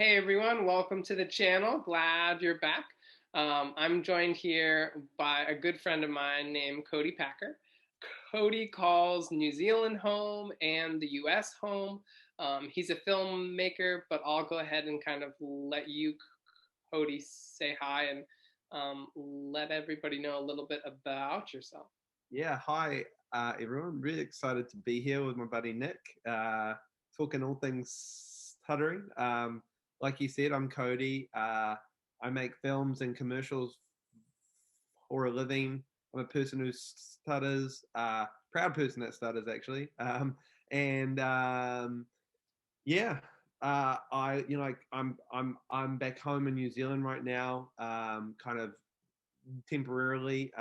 Hey everyone, welcome to the channel. Glad you're back. I'm joined here by a good friend of mine named Cody Packer. Cody calls New Zealand home and the US home. He's a filmmaker, but I'll go ahead and kind of let you, Cody, say hi and let everybody know a little bit about yourself. Yeah, hi everyone. Really excited to be here with my buddy Nick, talking all things stuttering. Like you said, I'm Cody. I make films and commercials for a living. I'm a person who stutters, proud person that stutters actually. And yeah, I'm back home in New Zealand right now, kind of temporarily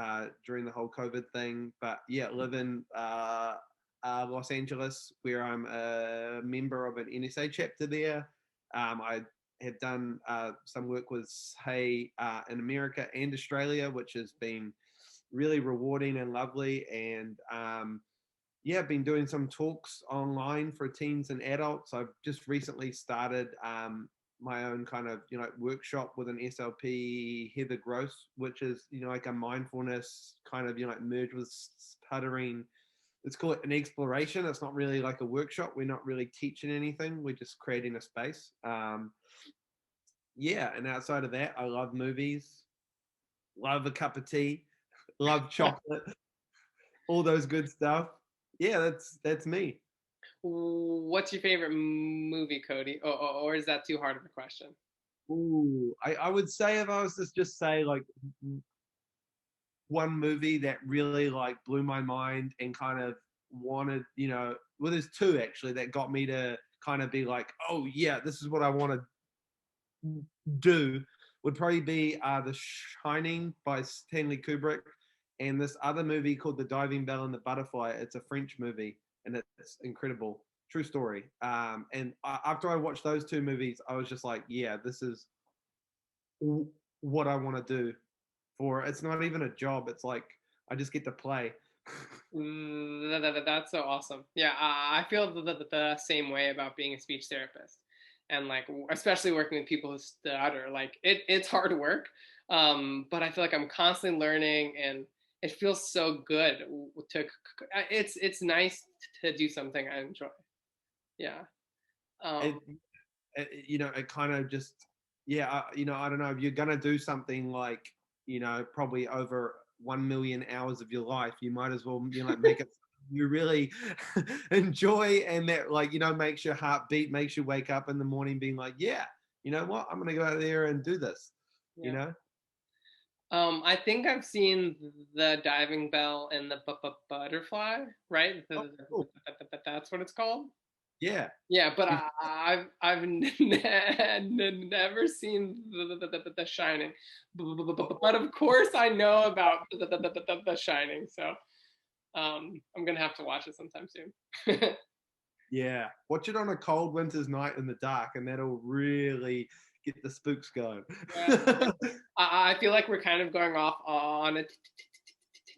during the whole COVID thing. But yeah, live in Los Angeles, where I'm a member of an NSA chapter there. I have done some work with, in America and Australia, which has been really rewarding and lovely. And yeah, I've been doing some talks online for teens and adults. I've just recently started my own kind of workshop with an SLP, Heather Gross, which is like a mindfulness kind of merge with stuttering. Let's call it an exploration. It's not really like a workshop. We're not really teaching anything. We're just creating a space. Yeah, and outside of that, I love movies, love a cup of tea, love chocolate, all those good stuff. Yeah, that's me. What's your favorite movie, Cody? Or is that too hard of a question? Ooh, I would say if I was to just say like one movie that really like blew my mind and kind of wanted, well, there's two actually that got me to kind of be like, oh yeah, this is what I want to do. Would probably be The Shining by Stanley Kubrick, and this other movie called The Diving Bell and the Butterfly. It's a French movie, and it's incredible. True story. And after I watched those two movies, I was just like, yeah, this is what I want to do. For it's not even a job. It's like I just get to play. That's so awesome. Yeah, I feel the same way about being a speech therapist, and like especially working with people who stutter. Like it's hard work, but I feel like I'm constantly learning, and it feels so good to. It's nice to do something I enjoy. Yeah. It, Um, it kind of just yeah. I don't know if you're gonna do something like probably over 1 million hours of your life, you might as well like make it you really enjoy, and that like makes your heart beat, makes you wake up in the morning being like, yeah, you know what, I'm gonna go out there and do this. You yeah. know. I think I've seen the diving bell and the butterfly, right? Oh, cool. That's what it's called. Yeah. Yeah, but You- I've never seen the Shining, but oh, of course I know about the Shining, so I'm gonna have to watch it sometime soon. yeah, watch it on a cold winter's night in the dark, and that'll really get the spooks going. Yeah, I feel like we're kind of going off on a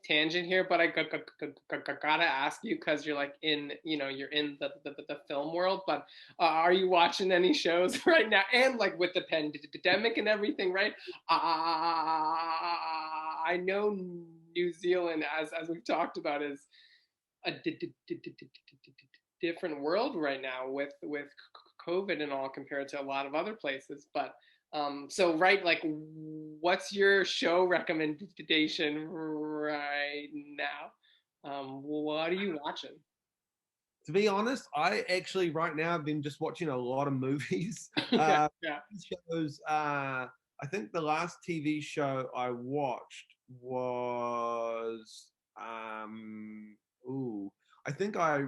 tangent here, but I gotta ask you because you're like in, you're in the film world. But are you watching any shows right now? And like with the pandemic and everything, right? I know New Zealand, as we've talked about, is a different world right now with COVID and all compared to a lot of other places. But so right, like, what's your show recommendation right now? What are you watching? To be honest, I actually right now have been just watching a lot of movies. Okay, yeah, Shows. I think the last TV show I watched was ooh. I think I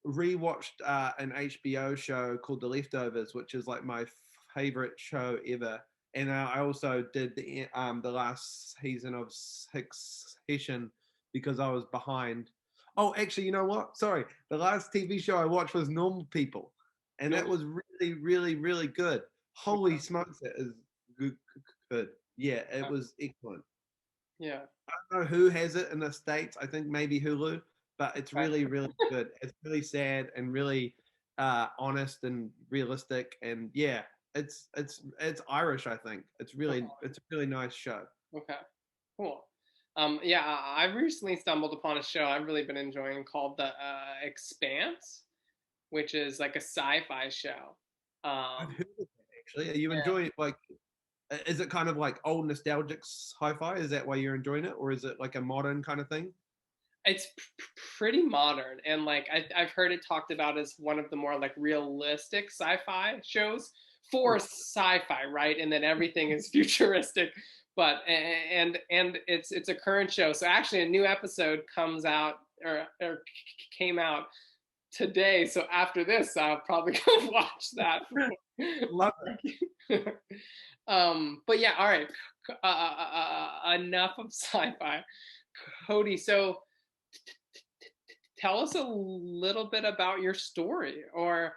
rewatched an HBO show called The Leftovers, which is like my favorite show ever. And I also did the last season of Succession because I was behind. Oh, actually, you know what? Sorry, the last TV show I watched was Normal People, and that no, was really, really, really good. Holy smokes, it is good. Good. Yeah, it was excellent. yeah, I don't know who has it in the States. I think maybe Hulu, but it's okay. really, really good. It's really sad and really, honest and realistic, and yeah, it's Irish. I think it's a really nice show. Okay, cool. Yeah, I've recently stumbled upon a show I've really been enjoying called The Expanse, which is like a sci-fi show. I've Um, heard of that actually. Are you yeah, enjoying it? Like, is it kind of like old nostalgic sci-fi? Is that why you're enjoying it, or is it like a modern kind of thing? it's pretty modern, and like I've heard it talked about as one of the more like realistic sci-fi shows for Cool. sci-fi, right? And then everything is futuristic, but and it's a current show. So actually, a new episode comes out or came out today. So after this, I'll probably go watch that. Love But yeah, all right. Enough of sci-fi, Cody. So tell us a little bit about your story, or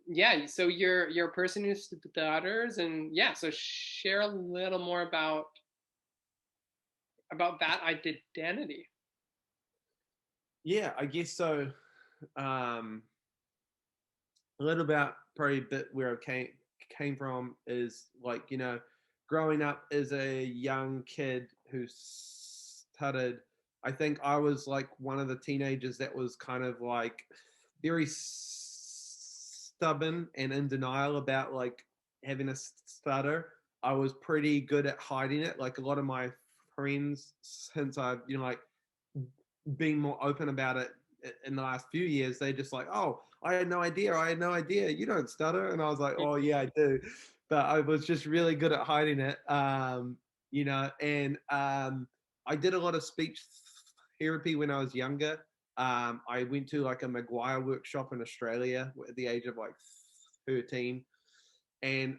yeah. So you're a person who stutters, and yeah. So share a little more about that identity. Yeah, I guess so. Um, a little about probably a bit where I came from is like, growing up as a young kid who stuttered. I think I was like one of the teenagers that was kind of like very stubborn and in denial about like having a stutter. I was pretty good at hiding it. Like a lot of my friends, since I've like been more open about it in the last few years, they just like, oh, I had no idea. I had no idea. You don't stutter. And I was like, oh, yeah, I do. But I was just really good at hiding it. And I did a lot of speech therapy when I was younger. I went to like a Maguire workshop in Australia at the age of like 13. And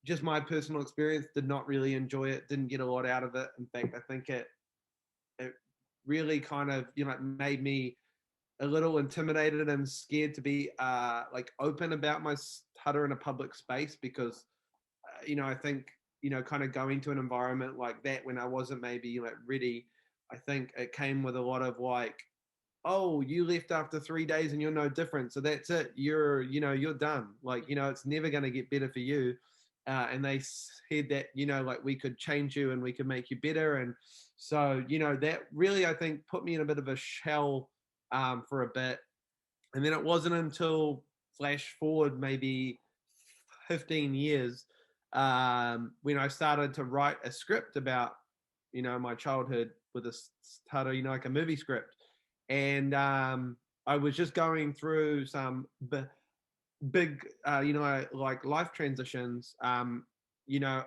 just my personal experience, did not really enjoy it, didn't get a lot out of it. In fact, I think it really kind of made me a little intimidated and scared to be like open about my stutter in a public space, because I think kind of going to an environment like that when I wasn't maybe ready, I think it came with a lot of like, oh, you left after 3 days and you're no different, so that's it, you're done, like it's never going to get better for you. And they said that like we could change you and we could make you better. And so that really, I think, put me in a bit of a shell for a bit. And then it wasn't until flash forward maybe 15 years, when I started to write a script about my childhood with a stutter, like a movie script. And I was just going through some big, like life transitions. I was,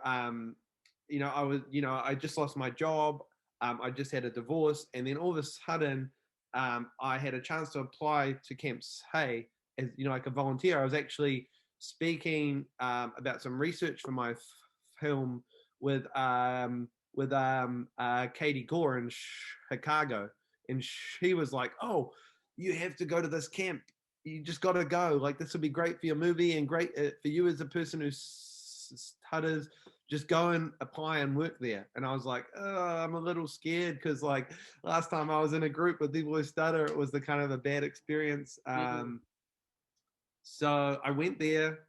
I just lost my job. I just had a divorce, and then all of a sudden, I had a chance to apply to Camp Hey as like a volunteer. I was actually speaking about some research for my film with Katie Gore in Chicago, and she was like, "Oh, you have to go to this camp. You just got to go. Like, this would be great for your movie and great for you as a person who stutters. Just go and apply and work there." And I was like, oh, I'm a little scared, because like last time I was in a group with people who stutter, it was the kind of a bad experience. Mm-hmm. So I went there.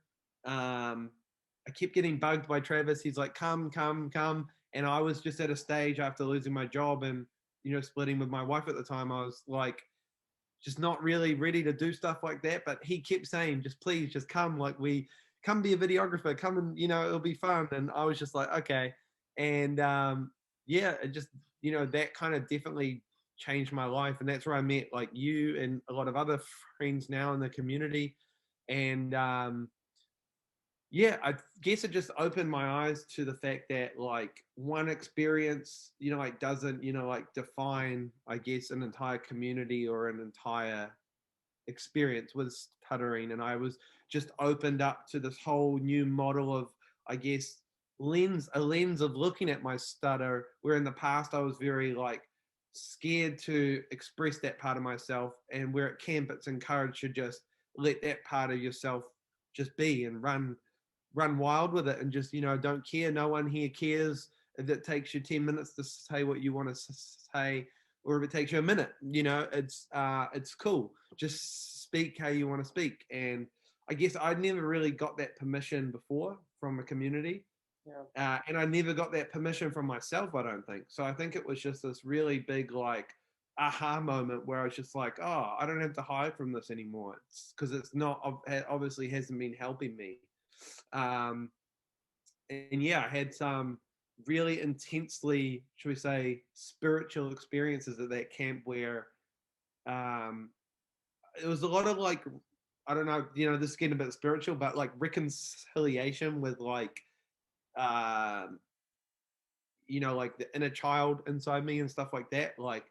I kept getting bugged by Travis. He's like, come, come, come. And I was just at a stage after losing my job and, splitting with my wife at the time. I was like, just not really ready to do stuff like that. But he kept saying, just please, just come. Like, we come be a videographer, come and, it'll be fun. And I was just like, okay. And yeah, it just, that kind of definitely changed my life. And that's where I met like you and a lot of other friends now in the community. And yeah, I guess it just opened my eyes to the fact that like one experience, like doesn't, like define, I guess, an entire community or an entire experience with stuttering. And I was just opened up to this whole new model of, I guess, a lens of looking at my stutter, where in the past I was very like scared to express that part of myself, and where at camp it's encouraged to just let that part of yourself just be and run wild with it, and just don't care. No one here cares if it takes you 10 minutes to say what you want to say. or if it takes you a minute, it's cool. Just speak how you want to speak. And I guess I never really got that permission before from a community. Yeah. And I never got that permission from myself, I don't think. So I think it was just this really big, like, aha moment where I was just like, oh, I don't have to hide from this anymore. It's because it's not, obviously hasn't been helping me. Um, and yeah, I had some really intensely, should we say, spiritual experiences at that camp where um, it was a lot of like, I don't know, this is getting a bit spiritual, but like reconciliation with like, um, like the inner child inside me and stuff like that. Like,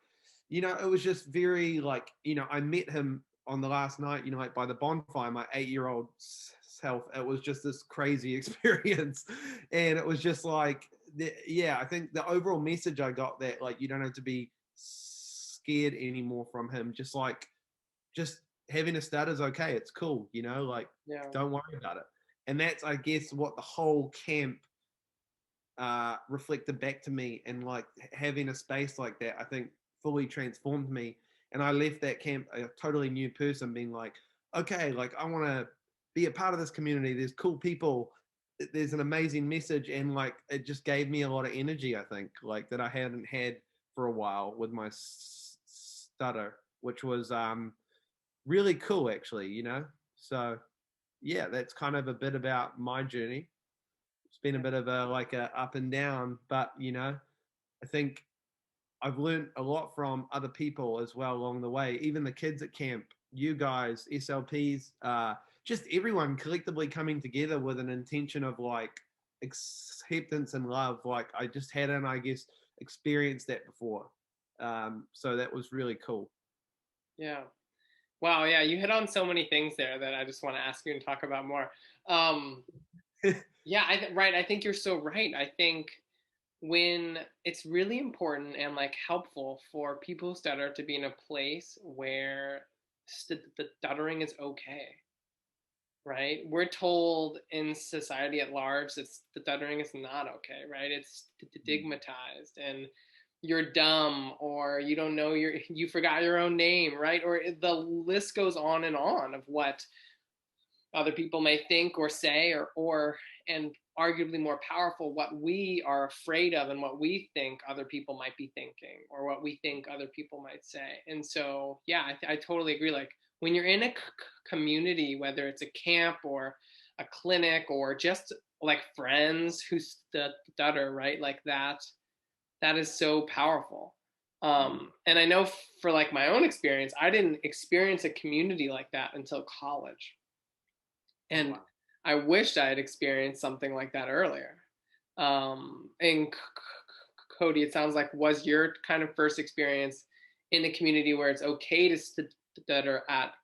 it was just very like, I met him on the last night, like by the bonfire, my 8-year-old self. It was just this crazy experience. And it was just like, yeah, I think the overall message I got that, like, you don't have to be scared anymore from him. Just having a stutter is okay. It's cool, like, Yeah. don't worry about it. And that's, I guess, what the whole camp reflected back to me, and like having a space like that, I think fully transformed me. And I left that camp a totally new person, being like, okay, like I want to be a part of this community. There's cool people. There's an amazing message, and like it just gave me a lot of energy. I think like that I hadn't had for a while with my stutter, which was really cool, actually. So yeah, that's kind of a bit about my journey. It's been a bit of a like a up and down, but I think I've learned a lot from other people as well along the way. Even the kids at camp, you guys, SLPs, just everyone collectively coming together with an intention of like acceptance and love. Like I just hadn't, I guess, experienced that before. So that was really cool. Yeah. Wow. Yeah. You hit on so many things there that I just want to ask you and talk about more. Um, yeah. Right. I think you're so right. I think when it's really important and like helpful for people who stutter to be in a place where stuttering is okay, right? We're told in society at large that stuttering is not okay, right? It's stigmatized and you're dumb or you don't know you forgot your own name, right? Or the list goes on of what other people may think or say, or and arguably more powerful, what we are afraid of and what we think other people might be thinking or what we think other people might say. And so yeah, I totally agree. Like when you're in a community, whether it's a camp or a clinic or just like friends who stutter, right, like that is so powerful. And I know for like my own experience, I didn't experience a community like that until college. Oh, And wow. I wished I had experienced something like that earlier. And Cody, it sounds like was your kind of first experience in the community where it's okay to stutter at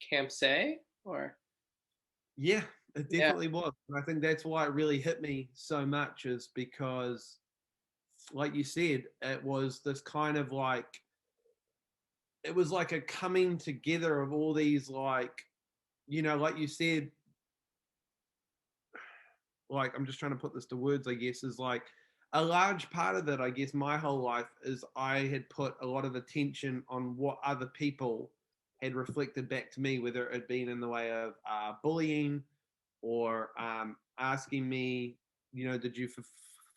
Camp Say, or Yeah, it yeah, definitely was. And I think that's why it really hit me so much, is because like you said, it was this kind of like, it was like a coming together of all these like, like you said, like I'm just trying to put this to words, I guess, is like a large part of it, I guess, my whole life is I had put a lot of attention on what other people had reflected back to me, whether it had been in the way of bullying or asking me, did you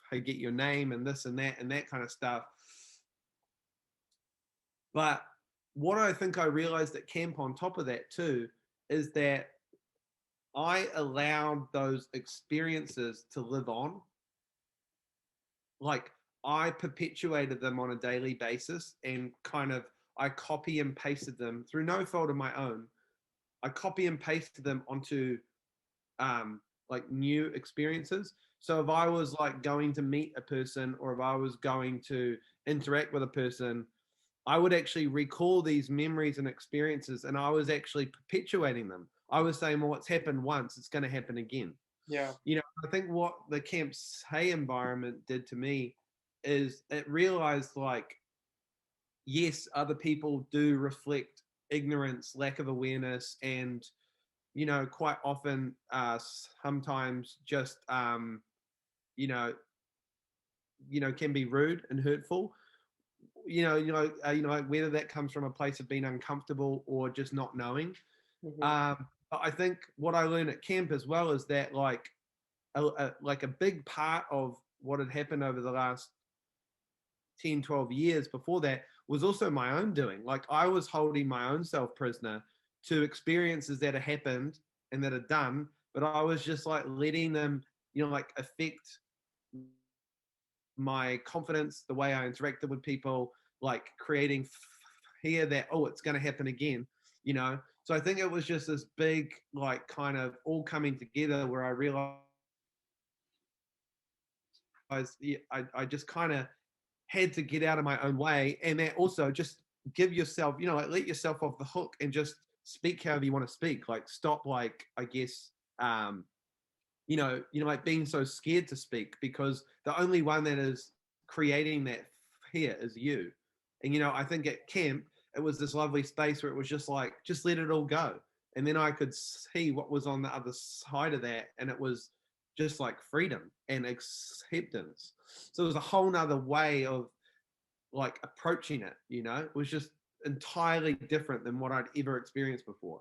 forget your name and this and that kind of stuff. But what I think I realized at camp on top of that too is that I allowed those experiences to live on. Like I perpetuated them on a daily basis, and kind of I copy and pasted them through no fault of my own. I copy and pasted them onto like new experiences. So if I was like going to meet a person, or if I was going to interact with a person, I would actually recall these memories and experiences, and I was actually perpetuating them. I was saying, well, it's happened once, it's going to happen again. yeah, I think what the Camp Hay environment did to me is it realized like, yes, other people do reflect ignorance, lack of awareness, and, quite often, sometimes just, you know, can be rude and hurtful. like whether that comes from a place of being uncomfortable or just not knowing. Hmm. But I think what I learned at camp as well is that like a big part of what had happened over the last 10, 12 years before that was also my own doing. Like I was holding my own self prisoner to experiences that had happened and that had done, but I was just like letting them, like affect my confidence, the way I interacted with people, like creating fear that, oh, it's going to happen again, you know? So I think it was just this big, like kind of all coming together where I realized yeah, I just kind of had to get out of my own way, and that also just give yourself, like let yourself off the hook and just speak however you want to speak. Like stop, like I guess, like being so scared to speak because the only one that is creating that fear is you. And I think at camp it was this lovely space where it was just like just let it all go, and then I could see what was on the other side of that, and it was just like freedom and acceptance. So it was a whole nother way of like approaching it. It was just entirely different than what I'd ever experienced before.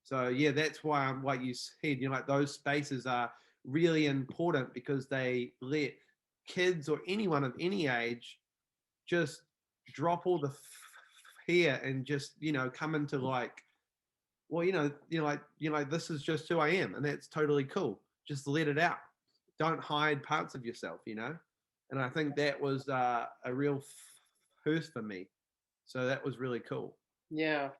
So yeah, that's why I'm like you said, like those spaces are really important because they let kids or anyone of any age just drop all the fear and just come into like, well, this is just who I am, and that's totally cool. Just let it out. Don't hide parts of yourself. And I think that was a real first for me. So that was really cool. Yeah.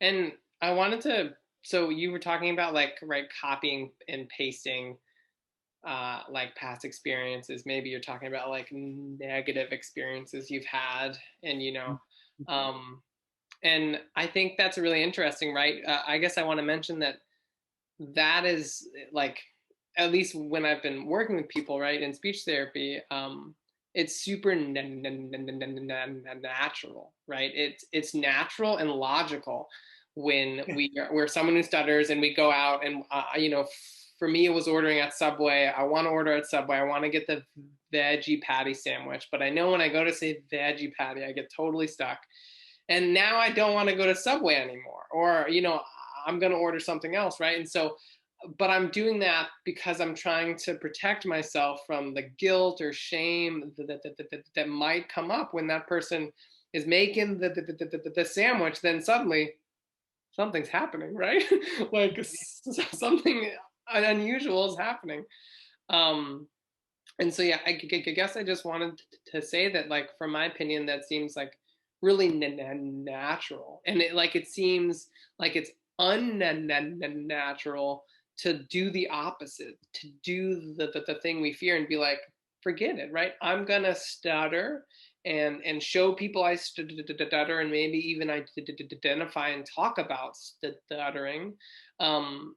And I wanted to, so you were talking about like, right, copying and pasting like past experiences. Maybe you're talking about like negative experiences you've had, and um, and I think that's really interesting, right? I guess I want to mention that that is like, at least when I've been working with people, right, in speech therapy, it's super natural, right? It's natural and logical when we're someone who stutters and we go out and for me it was ordering at Subway. I want to order at Subway. I want to get the veggie patty sandwich, but I know when I go to say veggie patty, I get totally stuck. And now I don't want to go to Subway anymore, or I'm going to order something else, right? And so, but I'm doing that because I'm trying to protect myself from the guilt or shame that might come up when that person is making the sandwich. Then suddenly something's happening, right? Like something unusual is happening. Um, and so, yeah, I guess I just wanted to say that, like, from my opinion, that seems like really natural, and it seems like it's unnatural to do the opposite, to do the thing we fear and be like, forget it, right? I'm gonna stutter and show people I stutter, and maybe even identify and talk about stuttering, um,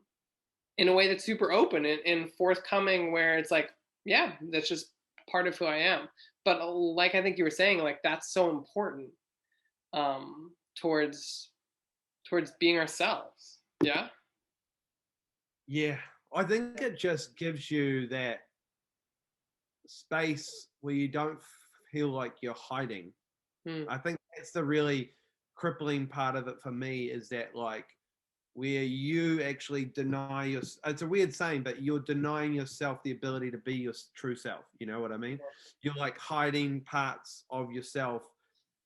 in a way that's super open and forthcoming, where it's like, yeah, that's just part of who I am. But like I think you were saying, like that's so important, towards being ourselves. Yeah. Yeah, I think it just gives you that space where you don't feel like you're hiding. Hmm. I think that's the really crippling part of it for me is that like where you actually deny your, it's a weird saying, but you're denying yourself the ability to be your true self. You know what I mean? You're like hiding parts of yourself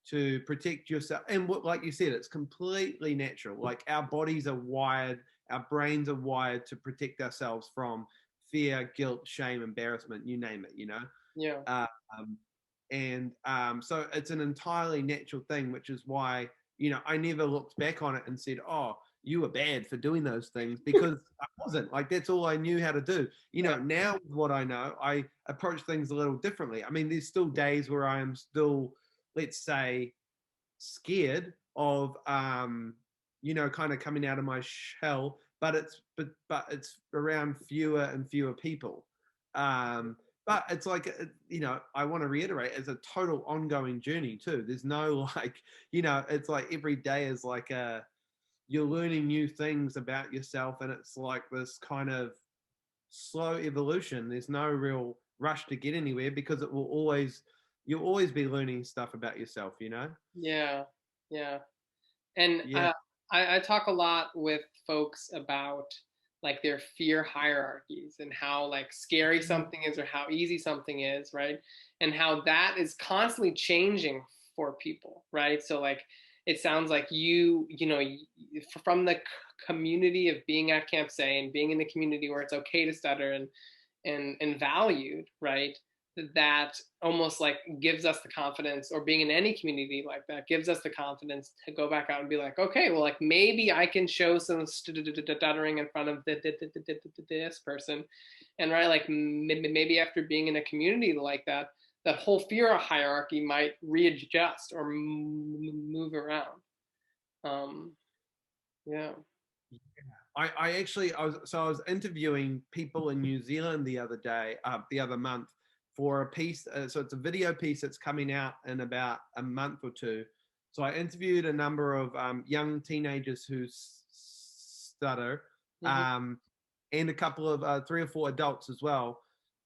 to protect yourself. And what, like you said, it's completely natural. Like our bodies are wired, our brains are wired to protect ourselves from fear, guilt, shame, embarrassment, you name it, Yeah. Um, and so it's an entirely natural thing, which is why, I never looked back on it and said, oh, you were bad for doing those things because I wasn't. Like, that's all I knew how to do. Yeah. Now with what I know, I approach things a little differently. I mean, there's still days where I am still, let's say, scared of kind of coming out of my shell, but it's around fewer and fewer people. But it's like, I want to reiterate, it's a total ongoing journey too. There's no like, it's like every day is like you're learning new things about yourself, and it's like this kind of slow evolution. There's no real rush to get anywhere because it will always you'll always be learning stuff about yourself, you know? Yeah, yeah. And Yeah. I talk a lot with folks about like their fear hierarchies and how like scary something is or how easy something is, right? And how that is constantly changing for people, right? So like it sounds like from the community of being at Camp Say and being in the community where it's okay to stutter and valued, right? That almost like gives us the confidence, or being in any community like that gives us the confidence to go back out and be like, okay, well, like maybe I can show some stuttering in front of this person, and right, like maybe after being in a community like that, that whole fear hierarchy might readjust or move around. Um, yeah. I actually I was interviewing people in New Zealand the other month for a piece. So it's a video piece that's coming out in about a month or two. So I interviewed a number of young teenagers who stutter, Mm-hmm. um, and a couple of 3 or 4 adults as well.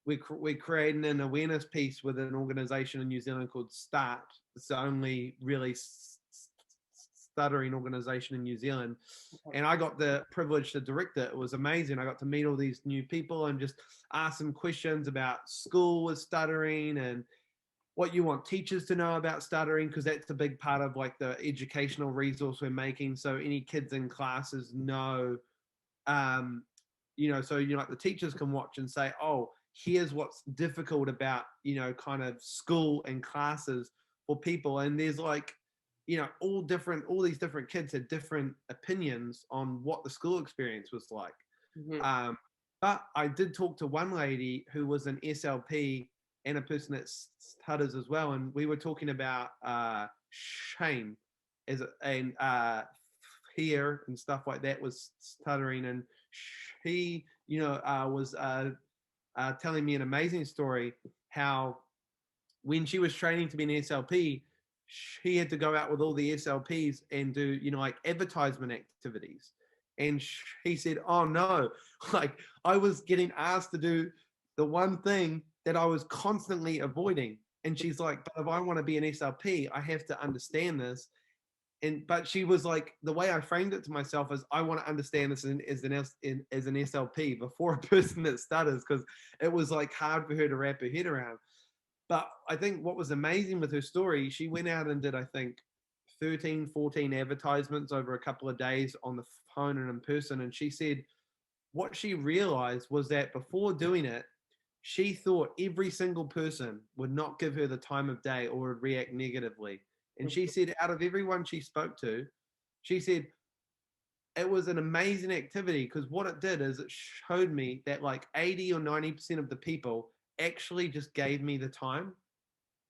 We created an awareness piece with an organization in New Zealand called Start. It's the only really stuttering organization in New Zealand, and I got the privilege to direct it. It was amazing. I got to meet all these new people and just ask them questions about school with stuttering and what you want teachers to know about stuttering, because that's a big part of like the educational resource we're making. So any kids in classes know, um, so like the teachers can watch and say, oh, here's what's difficult about kind of school and classes for people. And there's like all these different kids had different opinions on what the school experience was like. Mm-hmm. um, but I did talk to one lady who was an SLP and a person that stutters as well, and we were talking about shame and fear and stuff like that was stuttering. And she was telling me an amazing story how when she was training to be an SLP, she had to go out with all the SLPs and do, like advertisement activities. And she said, oh no, like I was getting asked to do the one thing that I was constantly avoiding. And she's like, but if I want to be an SLP, I have to understand this. But she was like, the way I framed it to myself is I want to understand this as an SLP before a person that stutters, because it was like hard for her to wrap her head around. But I think what was amazing with her story, she went out and did, I think, 13, 14 advertisements over a couple of days on the phone and in person. And she said what she realized was that before doing it, she thought every single person would not give her the time of day or would react negatively. And she said, out of everyone she spoke to, she said it was an amazing activity, because what it did is it showed me that like 80 or 90% of the people actually just gave me the time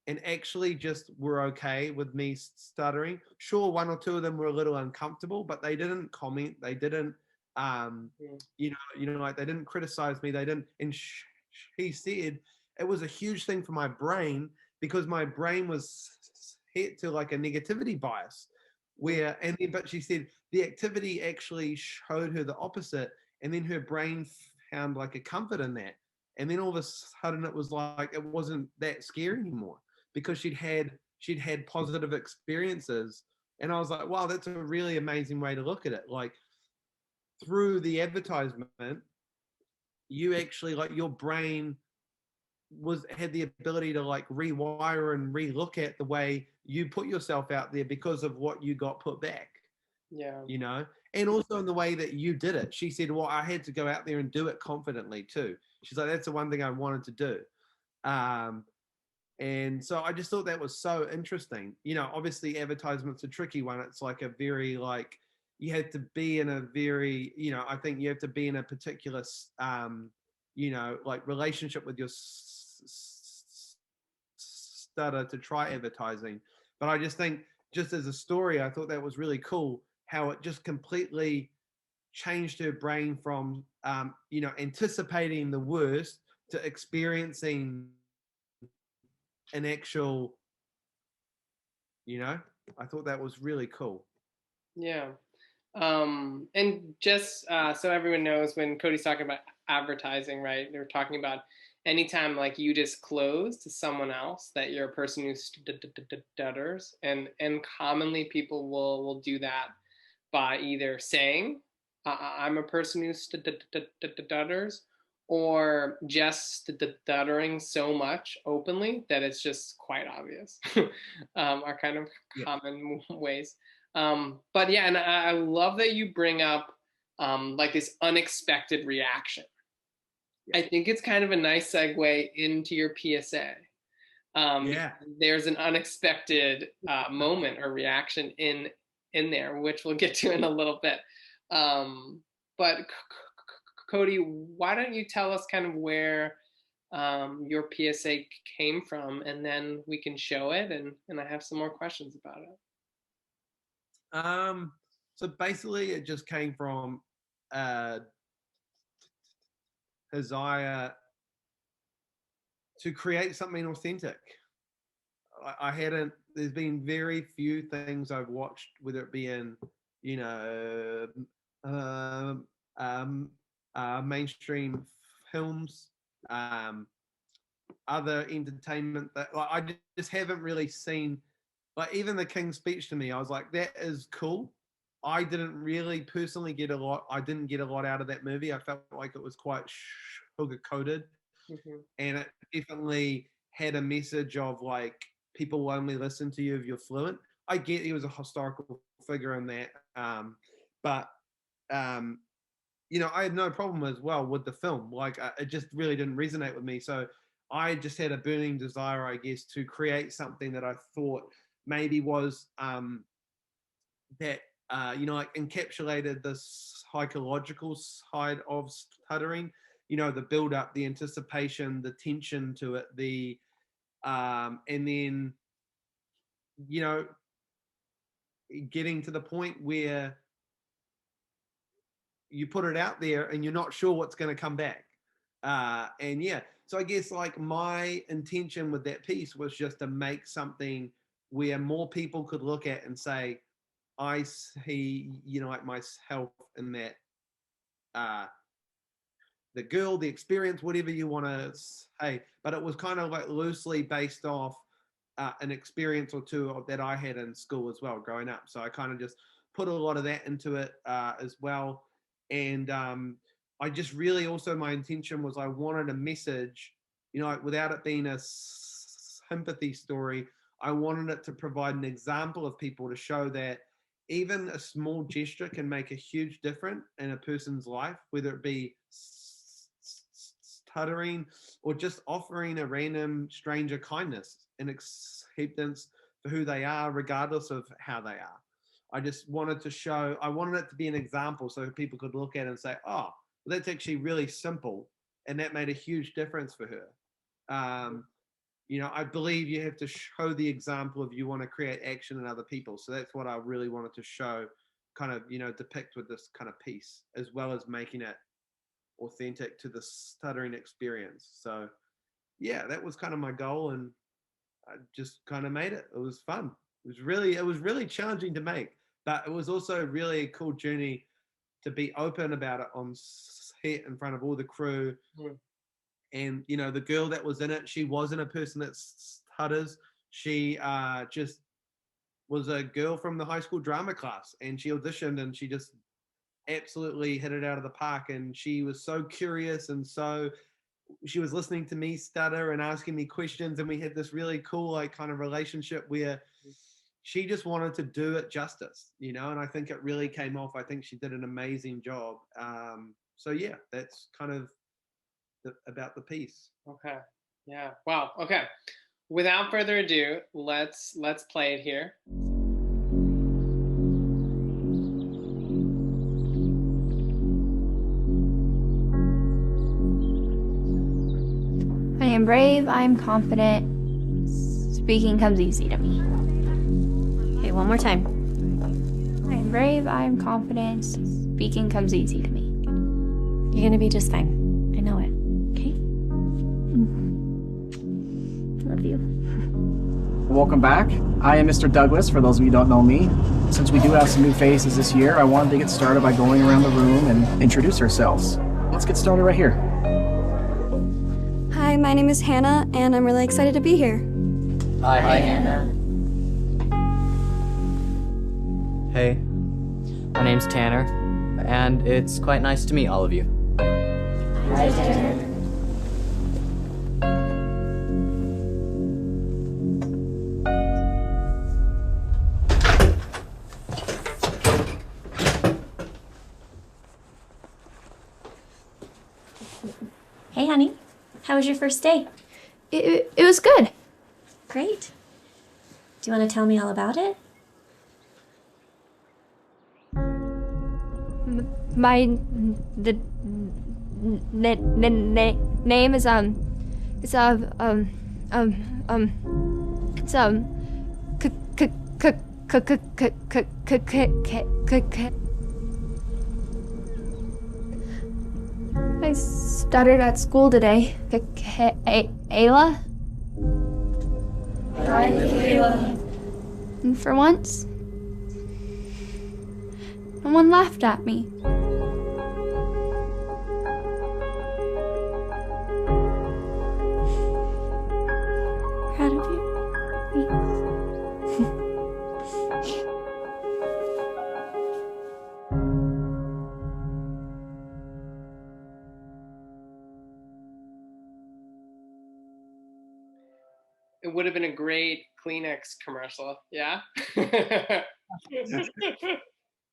and actually just were okay with me stuttering. Sure, one or two of them were a little uncomfortable, but they didn't comment. They didn't, like they didn't criticize me. They didn't. And she said it was a huge thing for my brain, because my brain was hit to like a negativity bias. But she said the activity actually showed her the opposite, and then her brain found like a comfort in that. And then all of a sudden, it was like it wasn't that scary anymore, because she'd had positive experiences. And I was like, wow, that's a really amazing way to look at it. Like through the advertisement, you actually, like, your brain had the ability to like rewire and relook at the way you put yourself out there because of what you got put back, Yeah. and also in the way that you did it. She said, well, I had to go out there and do it confidently too. She's like, that's the one thing I wanted to do. And so I just thought that was so interesting. Obviously advertisement's a tricky one. It's like a very like, you have to be in a very, I think you have to be in a particular, like relationship with your stutter to try advertising. But I just think, just as a story, I thought that was really cool how it just completely changed her brain from, anticipating the worst to experiencing an actual, I thought that was really cool. Yeah. And just so everyone knows, when Cody's talking about advertising, right, they're talking about anytime like you disclose to someone else that you're a person who stutters, and commonly people will do that by either saying I'm a person who stutters, or just stuttering so much openly that it's just quite obvious. Are kind of Yeah. common ways. But yeah, and I love that you bring up like this unexpected reaction. Yeah. I think it's kind of a nice segue into your PSA. Yeah. There's an unexpected moment or reaction in there, which we'll get to in a little bit. But Cody, why don't you tell us kind of where your PSA came from, and then we can show it, and I have some more questions about it. So basically, it just came from desire to create something authentic. I hadn't. There's been very few things I've watched, whether it be in, you know, um, um, mainstream films, other entertainment that like, I just haven't really seen. Like even the King's Speech to me, I was like, that is cool. I didn't really personally get a lot. I didn't get a lot out of that movie. I felt like it was quite sugar coated, and it definitely had a message of like people will only listen to you if you're fluent. I get he was a historical figure in that, but um, I had no problem as well with the film. Like it just really didn't resonate with me. So I just had a burning desire, I guess, to create something that I thought maybe was that like encapsulated the psychological side of stuttering. The build up, the anticipation, the tension to it, the and then you know getting to the point where you put it out there and you're not sure what's going to come back. And yeah, so I guess like my intention with that piece was just to make something where more people could look at and say, I see, like myself in that, the girl, the experience, whatever you want to say. But it was kind of like loosely based off an experience or two that I had in school as well, growing up. So I kind of just put a lot of that into it as well. And I just really also, my intention was I wanted a message, like without it being a sympathy story, I wanted it to provide an example of people to show that even a small gesture can make a huge difference in a person's life, whether it be stuttering or just offering a random stranger kindness and acceptance for who they are, regardless of how they are. I just wanted to show, I wanted it to be an example so people could look at it and say, oh, well, that's actually really simple. And that made a huge difference for her. I believe you have to show the example if you want to create action in other people. So that's what I really wanted to show, kind of, depict with this kind of piece, as well as making it authentic to the stuttering experience. So yeah, that was kind of my goal, and I just kind of made it. It was fun. It was really challenging to make, but it was also really a cool journey to be open about it on set in front of all the crew. And the girl that was in it, she wasn't a person that stutters. She just was a girl from the high school drama class, and she auditioned and she just absolutely hit it out of the park. And she was so curious, and she was listening to me stutter and asking me questions, and we had this really cool like kind of relationship where she just wanted to do it justice, and I think it really came off. I think she did an amazing job. So yeah, that's kind of about the piece. Okay. Yeah. Wow. Okay. Without further ado, let's play it here. I am brave, I am confident. Speaking comes easy to me. Okay, one more time. I am brave, I am confident. Speaking comes easy to me. You're gonna be just fine. I know it. Okay? Love you. Welcome back. I am Mr. Douglas, for those of you who don't know me. Since we do have some new faces this year, I wanted to get started by going around the room and introduce ourselves. Let's get started right here. Hi, my name is Hannah, and I'm really excited to be here. Hi, Hannah. Hey, my name's Tanner, and it's quite nice to meet all of you. Hi, Tanner. Hey, honey. How was your first day? It was good. Great. Do you want to tell me all about it? My name is it's I stuttered at school today. Ayla? Hi, Ayla. And for once, no one laughed at me. Proud of you. It would have been a great Kleenex commercial. Yeah. It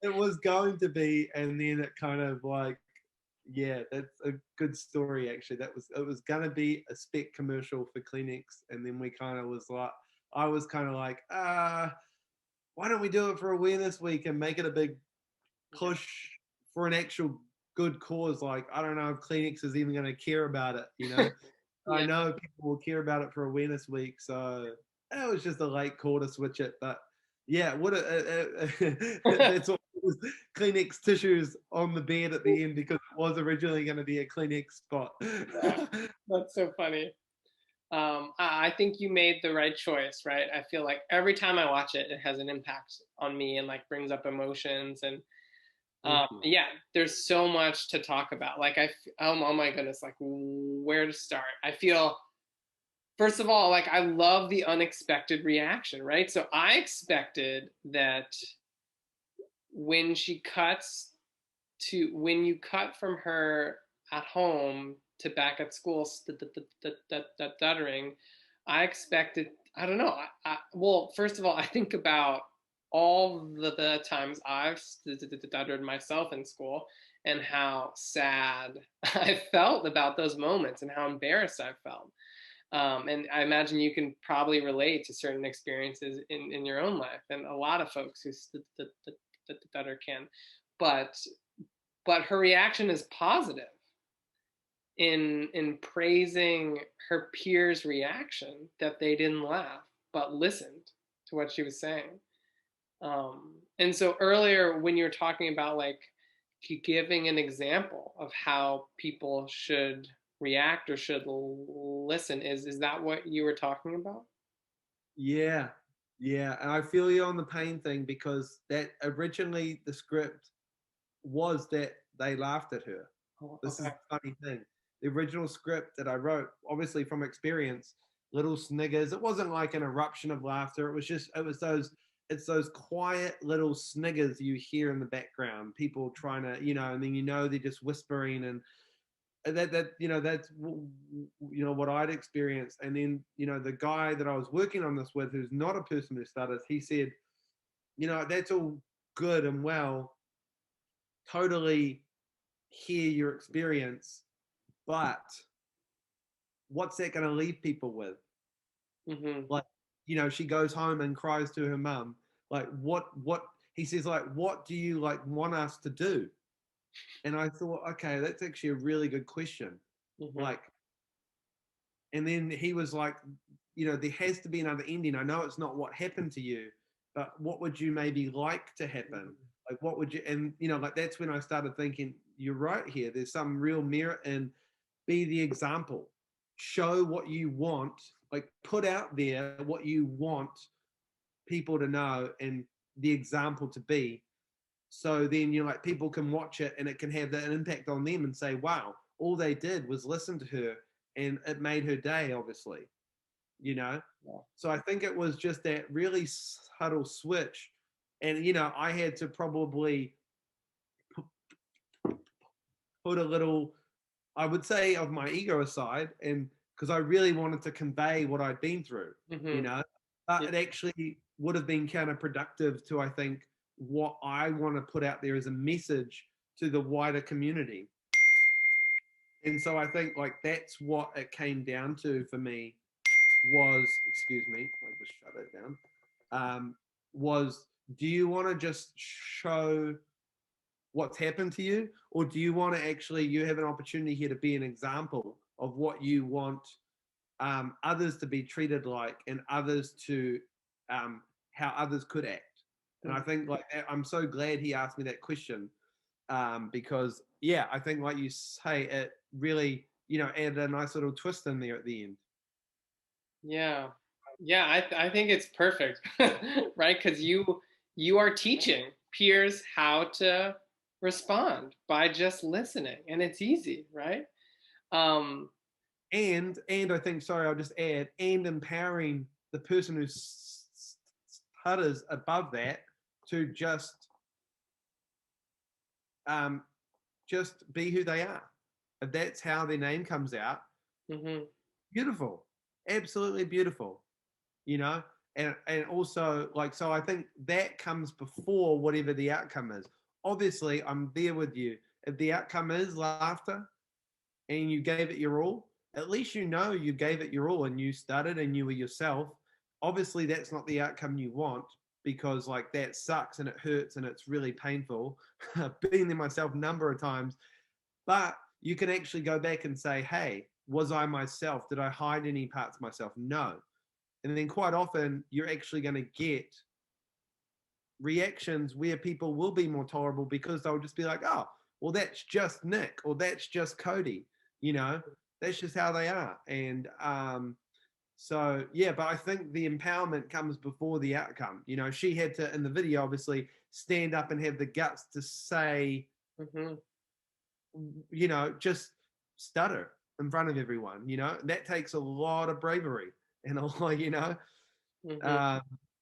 was going to be, and then it kind of like, yeah, that's a good story actually. It was gonna be a spec commercial for Kleenex, and then we kind of was like, I was kind of like, why don't we do it for Awareness Week and make it a big push for an actual good cause? Like, I don't know if Kleenex is even gonna care about it, you know. Yeah. I know people will care about it for Awareness Week, so it was just a late call to switch it. But yeah, that's what it was, Kleenex tissues on the bed at the end, because it was originally going to be a Kleenex spot. Yeah, that's so funny. I think you made the right choice, right? I feel like every time I watch it, it has an impact on me and like brings up emotions. And yeah, there's so much to talk about. Like oh my goodness, like where to start? I feel, first of all, like I love the unexpected reaction, right? So I expected that when you cut from her at home to back at school stuttering, I expected, I don't know. Well, first of all, I think about all the times I've stuttered myself in school and how sad I felt about those moments and how embarrassed I felt. And I imagine you can probably relate to certain experiences in your own life, and a lot of folks who stutter can. But her reaction is positive in praising her peers' reaction, that they didn't laugh but listened to what she was saying. And so earlier when you were talking about like giving an example of how people should react or should listen, is that what you were talking about? Yeah, and I feel you on the pain thing, because that originally the script was that they laughed at her. This is the funny thing. The original script that I wrote, obviously from experience, little sniggers. It wasn't like an eruption of laughter. It's those quiet little sniggers you hear in the background. People trying to, and then they're just whispering, and that's what I'd experienced. And then the guy that I was working on this with, who's not a person who stutters, he said, that's all good and well, totally hear your experience, but what's that going to leave people with? Mm-hmm. Like, she goes home and cries to her mum. Like, what he says, like, what do you like want us to do? And I thought, okay, that's actually a really good question. Mm-hmm. Like, and then he was like, there has to be another ending. I know it's not what happened to you, but what would you maybe like to happen? Like, what would you, and like, that's when I started thinking, you're right here. There's some real merit in be the example. Show what you want, like put out there what you want people to know and the example to be. So then like people can watch it and it can have that impact on them and say, wow, all they did was listen to her and it made her day, obviously, you know. So I think it was just that really subtle switch, and I had to probably put a little, I would say, of my ego aside, and because I really wanted to convey what I'd been through, but it actually would have been counterproductive to, I think, what I want to put out there as a message to the wider community. And so I think like that's what it came down to for me was, excuse me, I'll just shut it down. Was, do you want to just show what's happened to you, or do you want to actually, you have an opportunity here to be an example of what you want others to be treated like, and others to how others could act. And I think like I'm so glad he asked me that question, because I think like you say, it really added a nice little twist in there at the end. I think it's perfect. Right, because you are teaching peers how to respond by just listening, and it's easy, right? And I think, sorry, I'll just add, and empowering the person who stutters above that to just be who they are. If that's how their name comes out, beautiful, absolutely beautiful, and also like, so I think that comes before whatever the outcome is. Obviously, I'm there with you. If the outcome is laughter and you gave it your all, at least you gave it your all and you stuttered and you were yourself. Obviously, that's not the outcome you want, because like that sucks and it hurts and it's really painful. I've been there myself a number of times. But you can actually go back and say, hey, was I myself? Did I hide any parts of myself? No. And then quite often you're actually going to get reactions where people will be more tolerable, because they'll just be like, oh, well, that's just Nick, or that's just Cody, that's just how they are. And so but I think the empowerment comes before the outcome. She had to, in the video, obviously stand up and have the guts to say, just stutter in front of everyone. That takes a lot of bravery and a lot,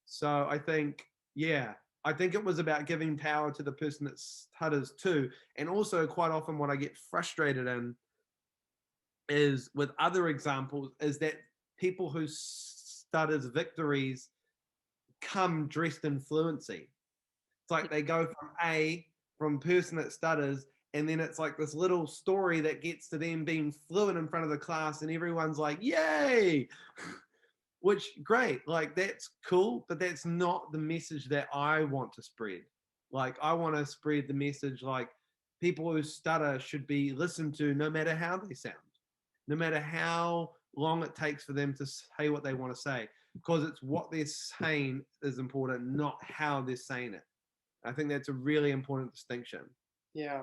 so I think, I think it was about giving power to the person that stutters too. And also quite often what I get frustrated in is with other examples is that people who stutters victories come dressed in fluency. It's like they go from person that stutters, and then it's like this little story that gets to them being fluent in front of the class, and everyone's like, yay! Which, great, like that's cool, but that's not the message that I want to spread. Like, I want to spread the message like people who stutter should be listened to no matter how they sound, no matter how long it takes for them to say what they want to say, because it's what they're saying is important, not how they're saying it. I think that's a really important distinction. Yeah.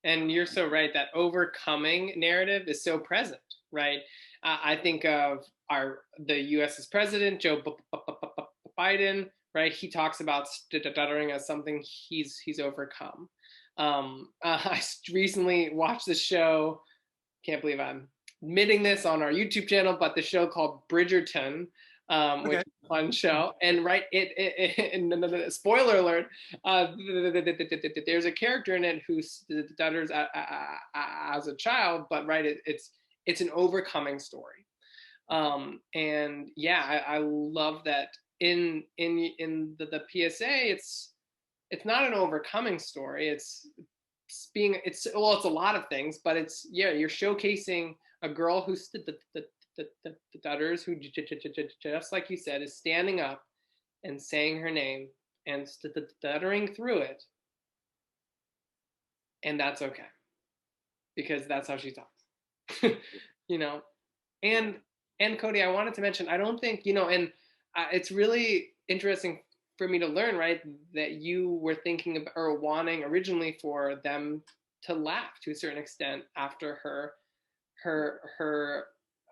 And you're so right, that overcoming narrative is so present, right? I think of the US's president, Joe Biden, right? He talks about stuttering as something he's overcome. I recently watched the show, can't believe I'm admitting this on our YouTube channel, but the show called Bridgerton, which is a fun show. And right, spoiler alert, there's a character in it who stutters as a child, but right, it's an overcoming story. And I love that in the PSA, it's not an overcoming story. It's a lot of things, but you're showcasing a girl who stutters, who just like you said, is standing up and saying her name and stuttering through it, and that's okay, because that's how she talks. And Cody, I wanted to mention, I don't think, and it's really interesting for me to learn, right, that you were thinking about, or wanting originally, for them to laugh to a certain extent after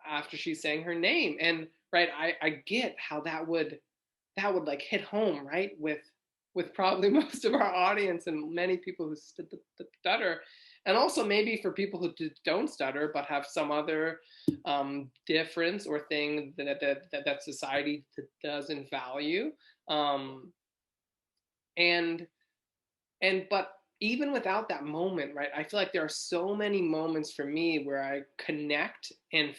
after she's saying her name. And right, I get how that would like hit home, right, with probably most of our audience and many people who stutter. and also maybe for people who don't stutter but have some other difference or thing that society doesn't value. Um, and but even without that moment, right, I feel like there are so many moments for me where I connect and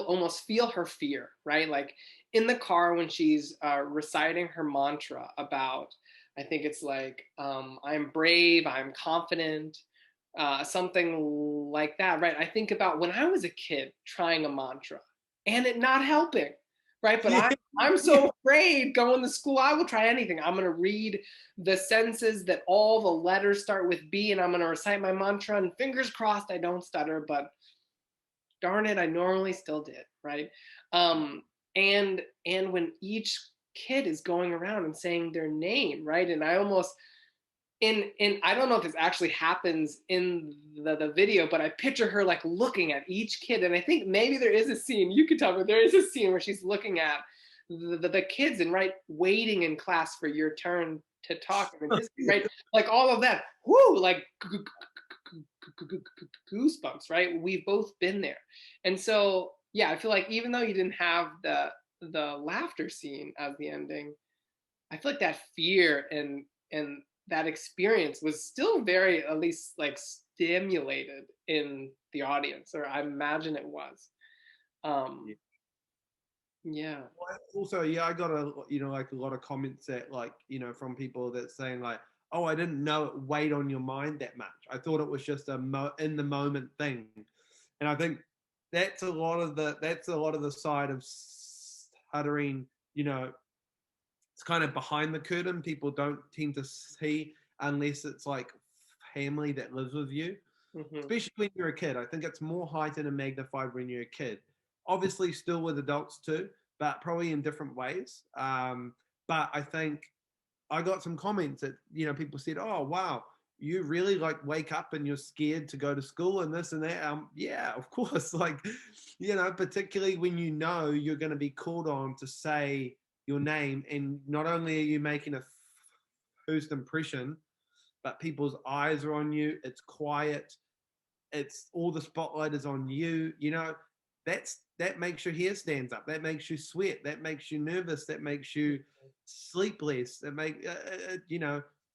almost feel her fear, right? Like in the car when she's reciting her mantra about, I think it's like, I'm brave, I'm confident, something like that, right? I think about when I was a kid trying a mantra and it not helping, right? But I'm so afraid going to school. I will try anything. I'm going to read the sentences that all the letters start with B, and I'm going to recite my mantra, and fingers crossed I don't stutter, but darn it, I normally still did, right? And when each kid is going around and saying their name, right? And I almost in I don't know if this actually happens in the video, but I picture her like looking at each kid, and I think maybe there is a scene, you could tell me, there is a scene where she's looking at the kids and right waiting in class for your turn to talk, right? Like all of that, whoo, like goosebumps, right? We've both been there. And so yeah, I feel like even though you didn't have the laughter scene as the ending, I feel like that fear and that experience was still very, at least like, stimulated in the audience, or I imagine it was. Yeah. Also, yeah, I got like a lot of comments that like, from people that saying like, oh, I didn't know it weighed on your mind that much. I thought it was just a in the moment thing. And I think that's a lot of the side of stuttering, it's kind of behind the curtain. People don't tend to see unless it's like family that lives with you, especially when you're a kid. I think it's more heightened and magnified when you're a kid. Obviously, still with adults too, but probably in different ways. But I think I got some comments that people said, "Oh, wow, you really like wake up and you're scared to go to school and this and that." Yeah, of course. Like, particularly when you're going to be called on to say your name, and not only are you making a first impression, but people's eyes are on you. It's quiet. It's all the spotlight is on you. That makes your hair stands up. That makes you sweat. That makes you nervous. That makes you sleepless. That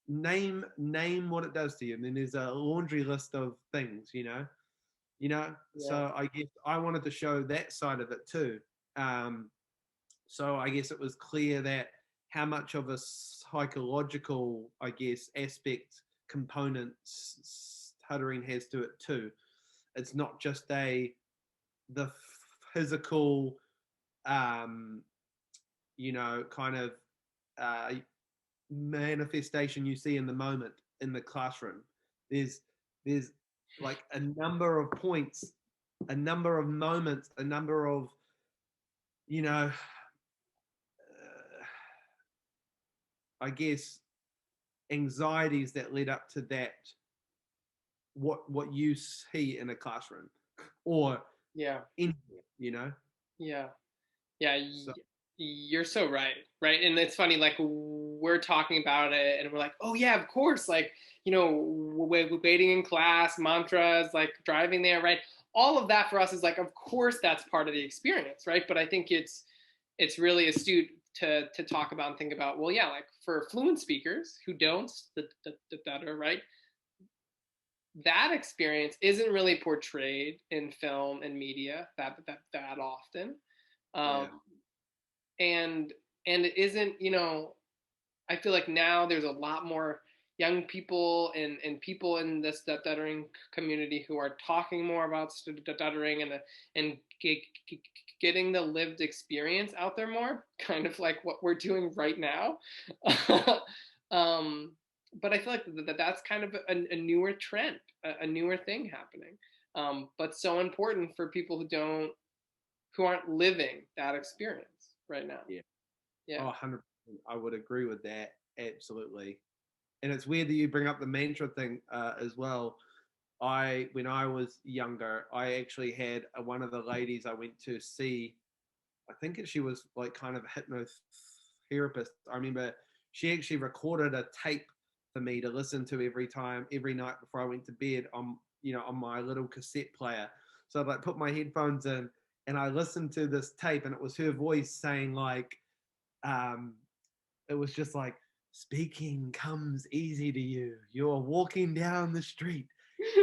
name what it does to you. And then there's a laundry list of things. Yeah. So I guess I wanted to show that side of it too. So I guess it was clear that how much of a psychological, I guess, aspect component stuttering has to it too. It's not just the physical, kind of manifestation you see in the moment in the classroom. There's like a number of points, a number of moments, a number of, I guess, anxieties that led up to that, what you see in a classroom or Yeah. anywhere. Yeah. Yeah. So, You're so right. And it's funny, like we're talking about it and we're like, oh yeah, of course, like, waiting in class, mantras, like driving there, right? All of that for us is like, of course that's part of the experience, right? But I think it's really astute to talk about and think about, well, yeah, like for fluent speakers who don't stutter, right? That experience isn't really portrayed in film and media that often. yeah. And it isn't, I feel like now there's a lot more young people and people in the stuttering community who are talking more about stuttering and getting the lived experience out there more, kind of like what we're doing right now. But I feel like that's kind of a newer trend, a newer thing happening, but so important for people who aren't living that experience right now. Yeah. Yeah. Oh, 100%. I would agree with that. Absolutely. And it's weird that you bring up the mantra thing as well. When I was younger, I actually had one of the ladies I went to see. I think she was like kind of a hypnotherapist. I remember she actually recorded a tape for me to listen to every night before I went to bed on on my little cassette player. So I'd like put my headphones in and I listened to this tape, and it was her voice saying like, it was just like, speaking comes easy to you. You're walking down the street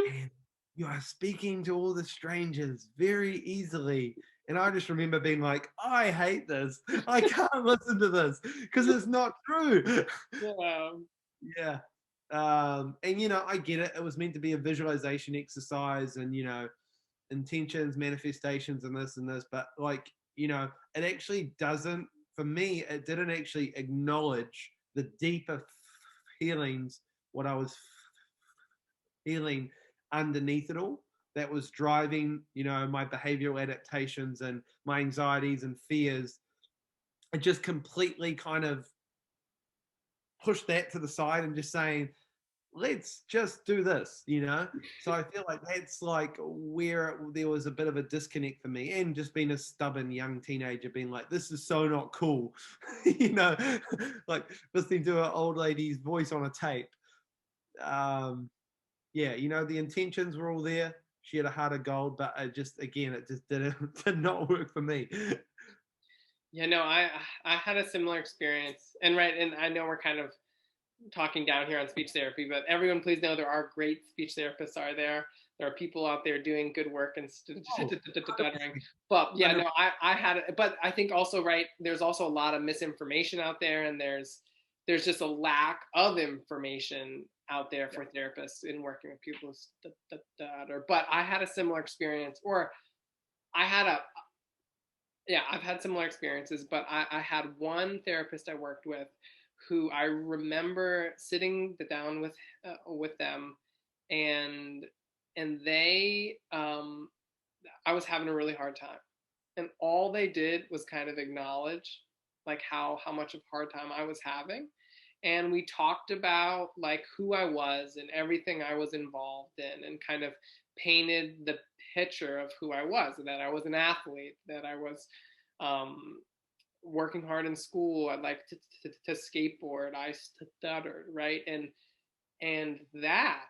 and you are speaking to all the strangers very easily. And I just remember being like, I hate this. I can't listen to this because it's not true. Yeah. Yeah. And I get it. It was meant to be a visualization exercise and, intentions, manifestations, and this. But it actually doesn't, for me, it didn't actually acknowledge the deeper feelings, what I was feeling underneath it all, that was driving, my behavioral adaptations and my anxieties and fears. It just completely kind of pushed that to the side and just saying, let's just do this. So I feel like that's like where there was a bit of a disconnect for me, and just being a stubborn young teenager being like, this is so not cool. Like listening to an old lady's voice on a tape. Yeah, the intentions were all there. She had a heart of gold, but it just did not work for me. Yeah, no, I had a similar experience, and I know we're kind of talking down here on speech therapy, but everyone please know there are great speech therapists are there. There are people out there doing good work and stuttering. But yeah, no, I had it, but I think also, right, there's also a lot of misinformation out there, and there's just a lack of information out there for therapists in working with people who stutter. But I had a similar experience, or I had a yeah, I've had similar experiences, but I had one therapist I worked with who I remember sitting down with them, and they I was having a really hard time, and all they did was kind of acknowledge like how much of a hard time I was having, and we talked about like who I was and everything I was involved in, and kind of painted the picture of who I was, that I was an athlete, that I was working hard in school. I'd like to skateboard. I stuttered, right? And that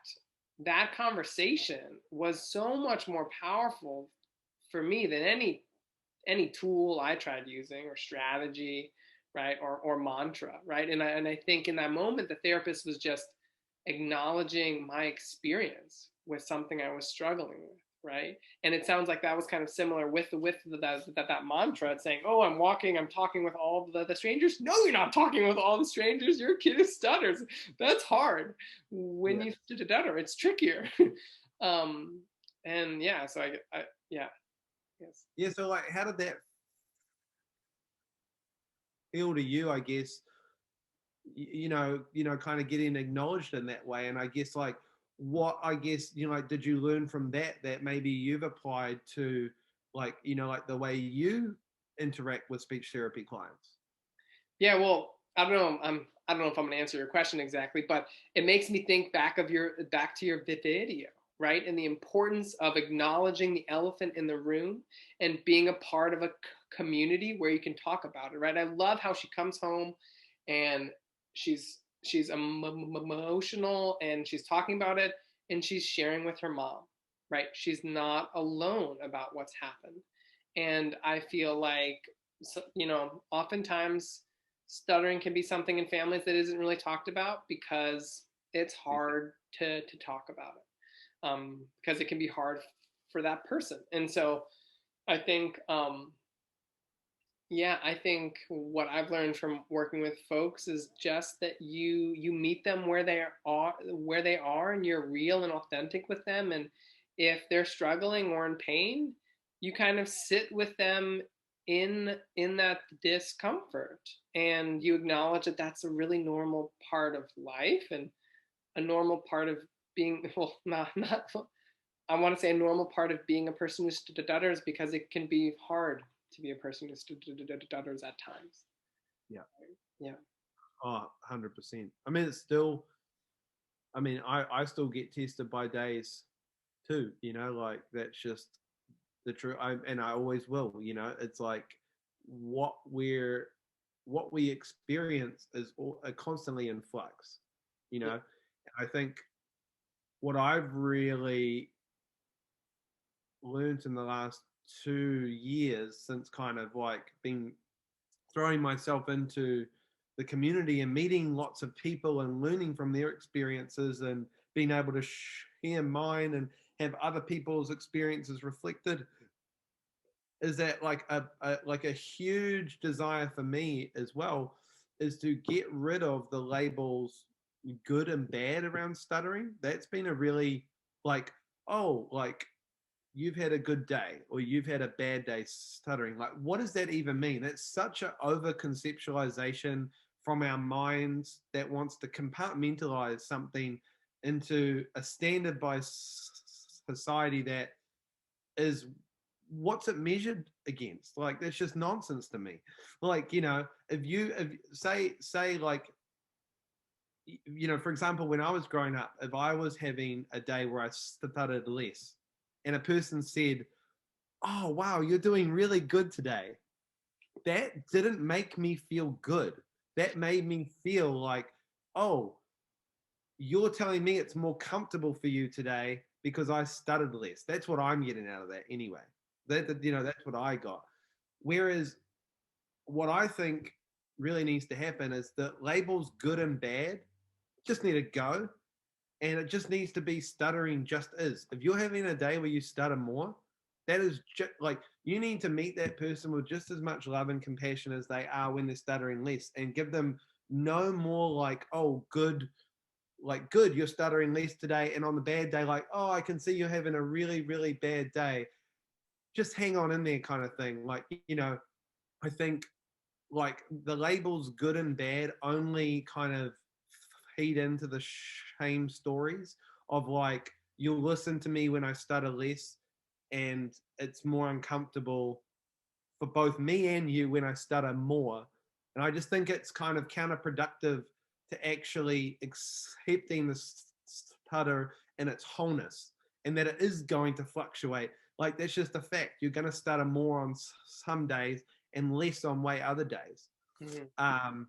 conversation was so much more powerful for me than any tool I tried using, or strategy, right, or mantra, right? And I think in that moment the therapist was just acknowledging my experience with something I was struggling with, right? And it sounds like that was kind of similar with that mantra. It's saying, oh, I'm talking with all the strangers. No, you're not talking with all the strangers. Your kid is stutters. That's hard. When you stutter, it's trickier. And yeah, so I yeah. Yes. Yeah, so like, how did that feel to you? I guess kind of getting acknowledged in that way, and I guess like what like did you learn from that maybe you've applied to like like the way you interact with speech therapy clients? Yeah, well, I don't know. I don't know if I'm going to answer your question exactly, but it makes me think back to your video, right? And the importance of acknowledging the elephant in the room and being a part of a community where you can talk about it, right? I love how she comes home and she's emotional, and she's talking about it, and she's sharing with her mom, right? She's not alone about what's happened. And I feel like, oftentimes stuttering can be something in families that isn't really talked about because it's hard to talk about it, because it can be hard for that person. And so I think, I think what I've learned from working with folks is just that you meet them where they are, and you're real and authentic with them. And if they're struggling or in pain, you kind of sit with them in that discomfort, and you acknowledge that that's a really normal part of life, and a normal part of being, well, not I want to say a normal part of being a person who stutters, because it can be hard to be a person who stutters at times. Yeah. Yeah. Oh, 100%. I mean, it's still, I still get tested by days too, like that's just the truth. And I always will, it's like what we experience is constantly in flux, I think what I've really learned in the last 2 years since kind of like being throwing myself into the community and meeting lots of people and learning from their experiences and being able to share mine and have other people's experiences reflected, is that like a huge desire for me as well is to get rid of the labels good and bad around stuttering. That's been a really like, oh, like you've had a good day or you've had a bad day stuttering. Like, what does that even mean? That's such an over conceptualization from our minds that wants to compartmentalize something into a standard by society that is what's it measured against. Like, that's just nonsense to me. Like, you know, if say like, you know, for example, when I was growing up, if I was having a day where I stuttered less and a person said, oh, wow, you're doing really good today, that didn't make me feel good. That made me feel like, oh, you're telling me it's more comfortable for you today because I stuttered less. That's what I'm getting out of that anyway. You know, that's what I got. Whereas what I think really needs to happen is that labels good and bad just need to go, and it just needs to be stuttering just is. If you're having a day where you stutter more, that is just like, you need to meet that person with just as much love and compassion as they are when they're stuttering less, and give them no more like, oh, good, like, good, you're stuttering less today, and on the bad day, like, oh, I can see you're having a really, really bad day. Just hang on in there kind of thing. Like, you know, I think like the labels good and bad only kind of feed into the shame stories of like, you'll listen to me when I stutter less, and it's more uncomfortable for both me and you when I stutter more. And I just think it's kind of counterproductive to actually accepting the stutter in its wholeness, and that it is going to fluctuate. Like, that's just a fact. You're going to stutter more on some days and less on way other days. Mm-hmm.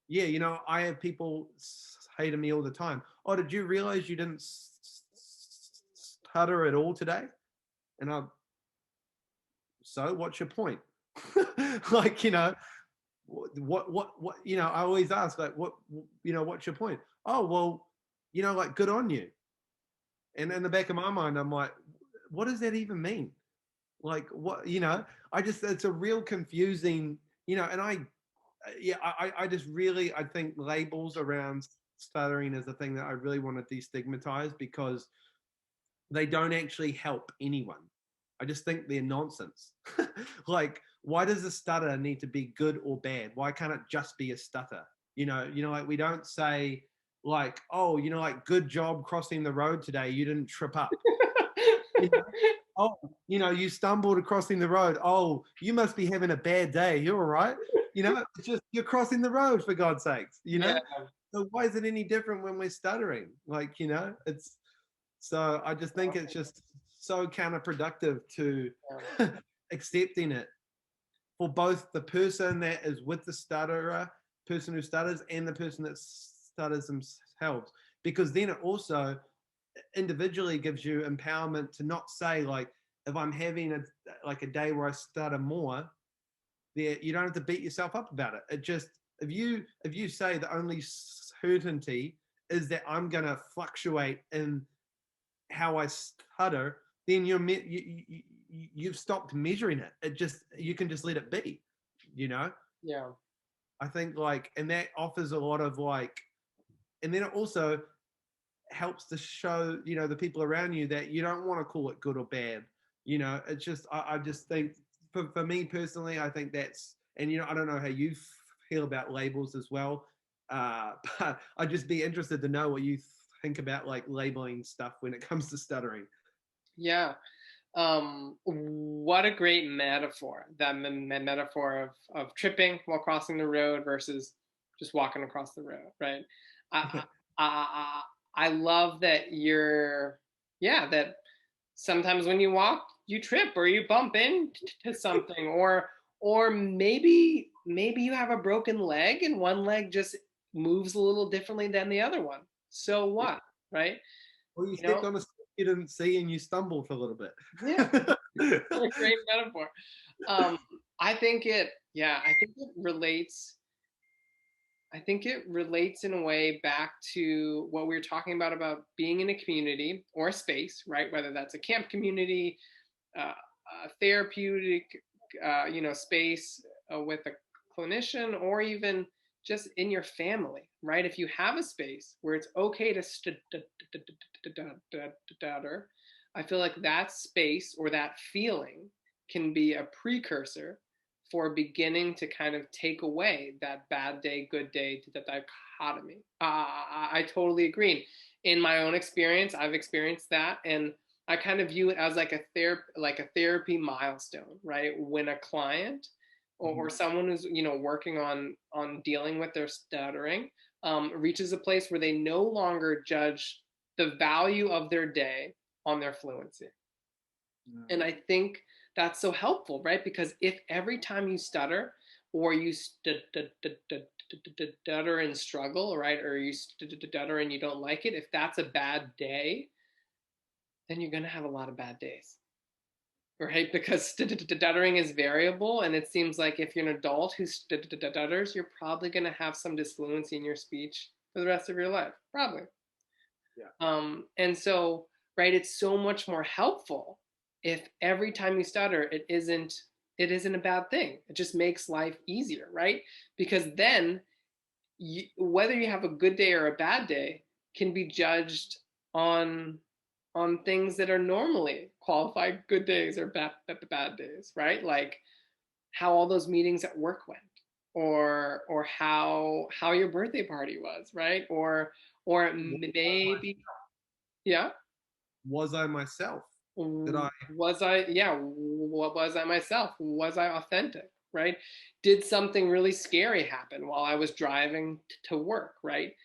Yeah, you know, I have people say to me all the time, oh, did you realize you didn't stutter at all today? And so what's your point? Like, you know, what, you know, I always ask, like, what, you know, what's your point? Oh, well, you know, like, good on you. And in the back of my mind, I'm like, what does that even mean? Like, what, you know, it's a real confusing, you know, and I just really, I think labels around stuttering is the thing that I really want to destigmatize, because they don't actually help anyone. I just think they're nonsense. Like, why does a stutter need to be good or bad? Why can't it just be a stutter? You know, like, we don't say like, oh, you know, like, good job crossing the road today, you didn't trip up. You know? Oh, you know, you stumbled crossing the road. Oh, you must be having a bad day. You're all right. You know, it's just, you're crossing the road, for God's sakes, you know? Yeah. So why is it any different when we're stuttering? Like, you know, it's, so I just think it's just so counterproductive to accepting it for both the person that is with the stutterer, person who stutters, and the person that stutters themselves. Because then it also individually gives you empowerment to not say, like, if I'm having a day where I stutter more, there, you don't have to beat yourself up about it. It just, if you say the only certainty is that I'm gonna fluctuate in how I stutter, then you've stopped measuring it. It just, you can just let it be, you know? Yeah. I think, like, and that offers a lot of like, and then it also helps to show, you know, the people around you that you don't want to call it good or bad. You know, it's just, I just think for me personally, I think that's, and you know, I don't know how you feel about labels as well, but I'd just be interested to know what you think about like labeling stuff when it comes to stuttering. Yeah. What a great metaphor, that metaphor of tripping while crossing the road versus just walking across the road, right? I love that that sometimes when you walk, you trip or you bump into something, or maybe you have a broken leg and one leg just moves a little differently than the other one. So what, right? Or you You know, stepped on a stick. you didn't see and you stumbled a little bit. Yeah, what a great metaphor. I think it, yeah, I think it relates. I think it relates in a way back to what we were talking about being in a community or a space, right? Whether that's a camp community, a therapeutic, space with a clinician, or even just in your family, right? If you have a space where it's okay to stutter, I feel like that space or that feeling can be a precursor for beginning to kind of take away that bad day, good day, that dichotomy. I totally agree. In my own experience, I've experienced that, and I kind of view it as like a therapy milestone, right? When a client or someone who's working on dealing with their stuttering reaches a place where they no longer judge the value of their day on their fluency. And I think that's so helpful, right? Because if every time you stutter or you stutter and struggle, right, or you stutter and you don't like it, if that's a bad day, then you're going to have a lot of bad days, right? Because stuttering is variable, and it seems like if you're an adult who stutters, you're probably going to have some disfluency in your speech for the rest of your life, probably. Yeah. And so, right, it's so much more helpful if every time you stutter, it isn't a bad thing. It just makes life easier, right? Because then whether you have a good day or a bad day can be judged on things that are normally qualified good days or bad days, right? Like how all those meetings at work went, or how your birthday party was, right? Or maybe, yeah. Was I myself? Did I? Was I? Yeah. What was I myself? Was I authentic? Right? Did something really scary happen while I was driving to work? Right?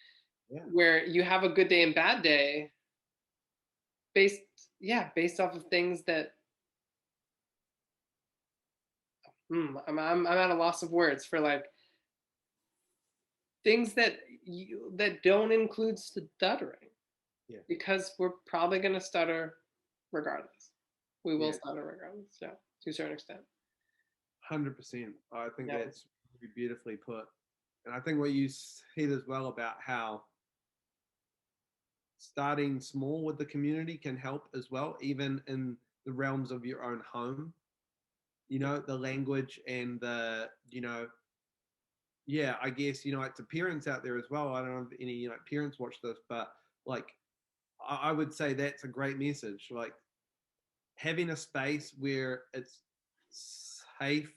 Yeah. Where you have a good day and bad day based off of things that I'm at a loss of words for like things that don't include stuttering. Yeah. Because we're probably going to stutter regardless. We will stutter regardless. Yeah, to a certain extent. 100%. I think that's really beautifully put. And I think what you said as well about how starting small with the community can help as well, even in the realms of your own home. The language and the, I guess, like to parents out there as well. I don't know if any parents watch this, but like I would say that's a great message. Like having a space where it's safe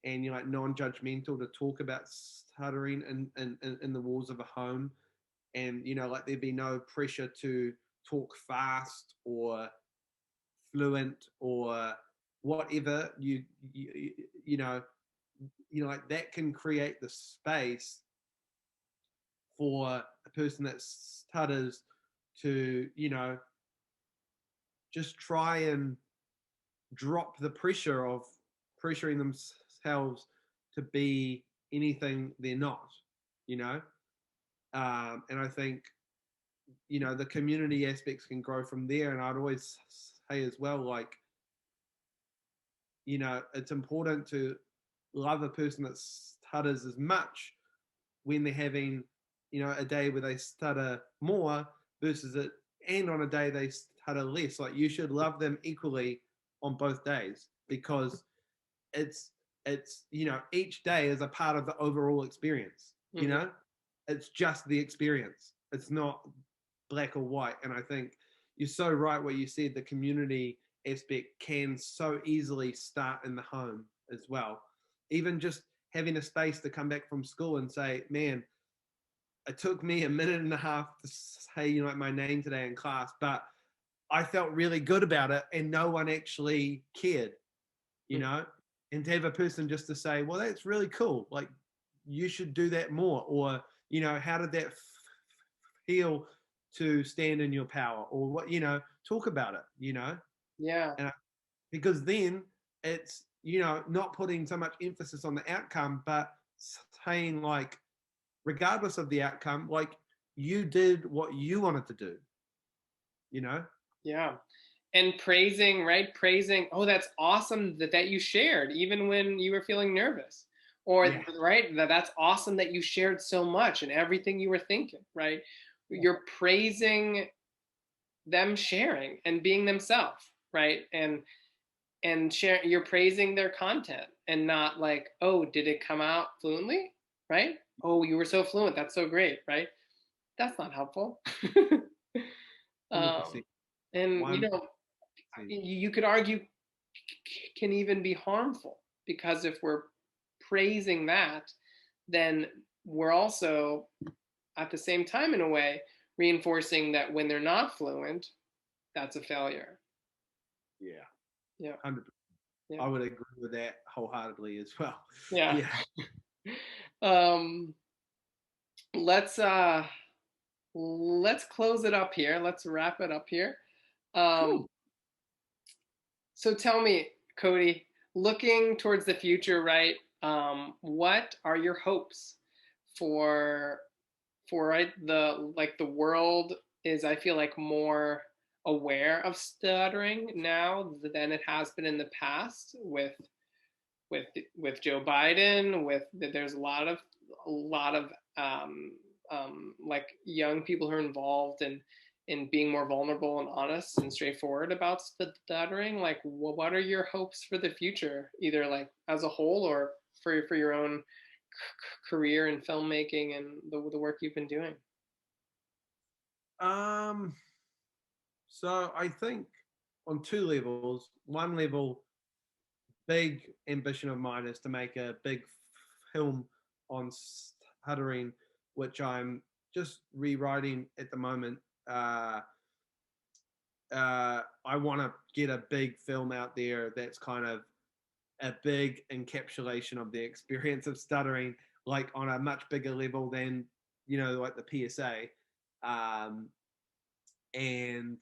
and like non-judgmental to talk about stuttering in the walls of a home, and like there'd be no pressure to talk fast or fluent or whatever like that can create the space for a person that stutters to just try and drop the pressure of pressuring themselves to be anything they're not, and I think the community aspects can grow from there. And I'd always say as well, like it's important to love a person that stutters as much when they're having a day where they stutter more versus it, and on a day they stutter less. Like you should love them equally on both days, because it's each day is a part of the overall experience. It's just the experience, it's not black or white. And I think you're so right what you said, the community aspect can so easily start in the home as well. Even just having a space to come back from school and say, man, it took me a minute and a half to say my name today in class, but I felt really good about it and no one actually cared, and to have a person just to say, well, that's really cool, like you should do that more, or how did that feel to stand in your power, or what, talk about it, yeah. And because then it's not putting so much emphasis on the outcome, but saying like regardless of the outcome, like you did what you wanted to do, Yeah. And praising, right? Praising, oh, that's awesome that you shared, even when you were feeling nervous. Or, Yeah. right, that's awesome that you shared so much and everything you were thinking, right? You're praising them sharing and being themselves, right? And share, you're praising their content and not like, oh, did it come out fluently, right? Oh, you were so fluent, that's so great, right? That's not helpful. um, 100%. and you 100%. know, you could argue can even be harmful, because if we're praising that, then we're also at the same time, in a way, reinforcing that when they're not fluent, that's a failure. Yeah. Yeah. 100%. Yeah. I would agree with that wholeheartedly as well. Yeah. Yeah. um let's let's close it up here. Let's wrap it up here. um Cool. so tell me, Cody, looking towards the future, right? What are your hopes for right, the like the world is, I feel like, more aware of stuttering now than it has been in the past, with Joe Biden, with there's a lot of like young people who are involved in being more vulnerable and honest and straightforward about stuttering. Like, what are your hopes for the future, either like as a whole or for your own career in filmmaking and the work you've been doing? Um, so I think on two levels. One level, big ambition of mine is to make a big film on stuttering, which I'm just rewriting at the moment. Uh, I want to get a big film out there that's kind of a big encapsulation of the experience of stuttering, like on a much bigger level than, like the PSA. Um, and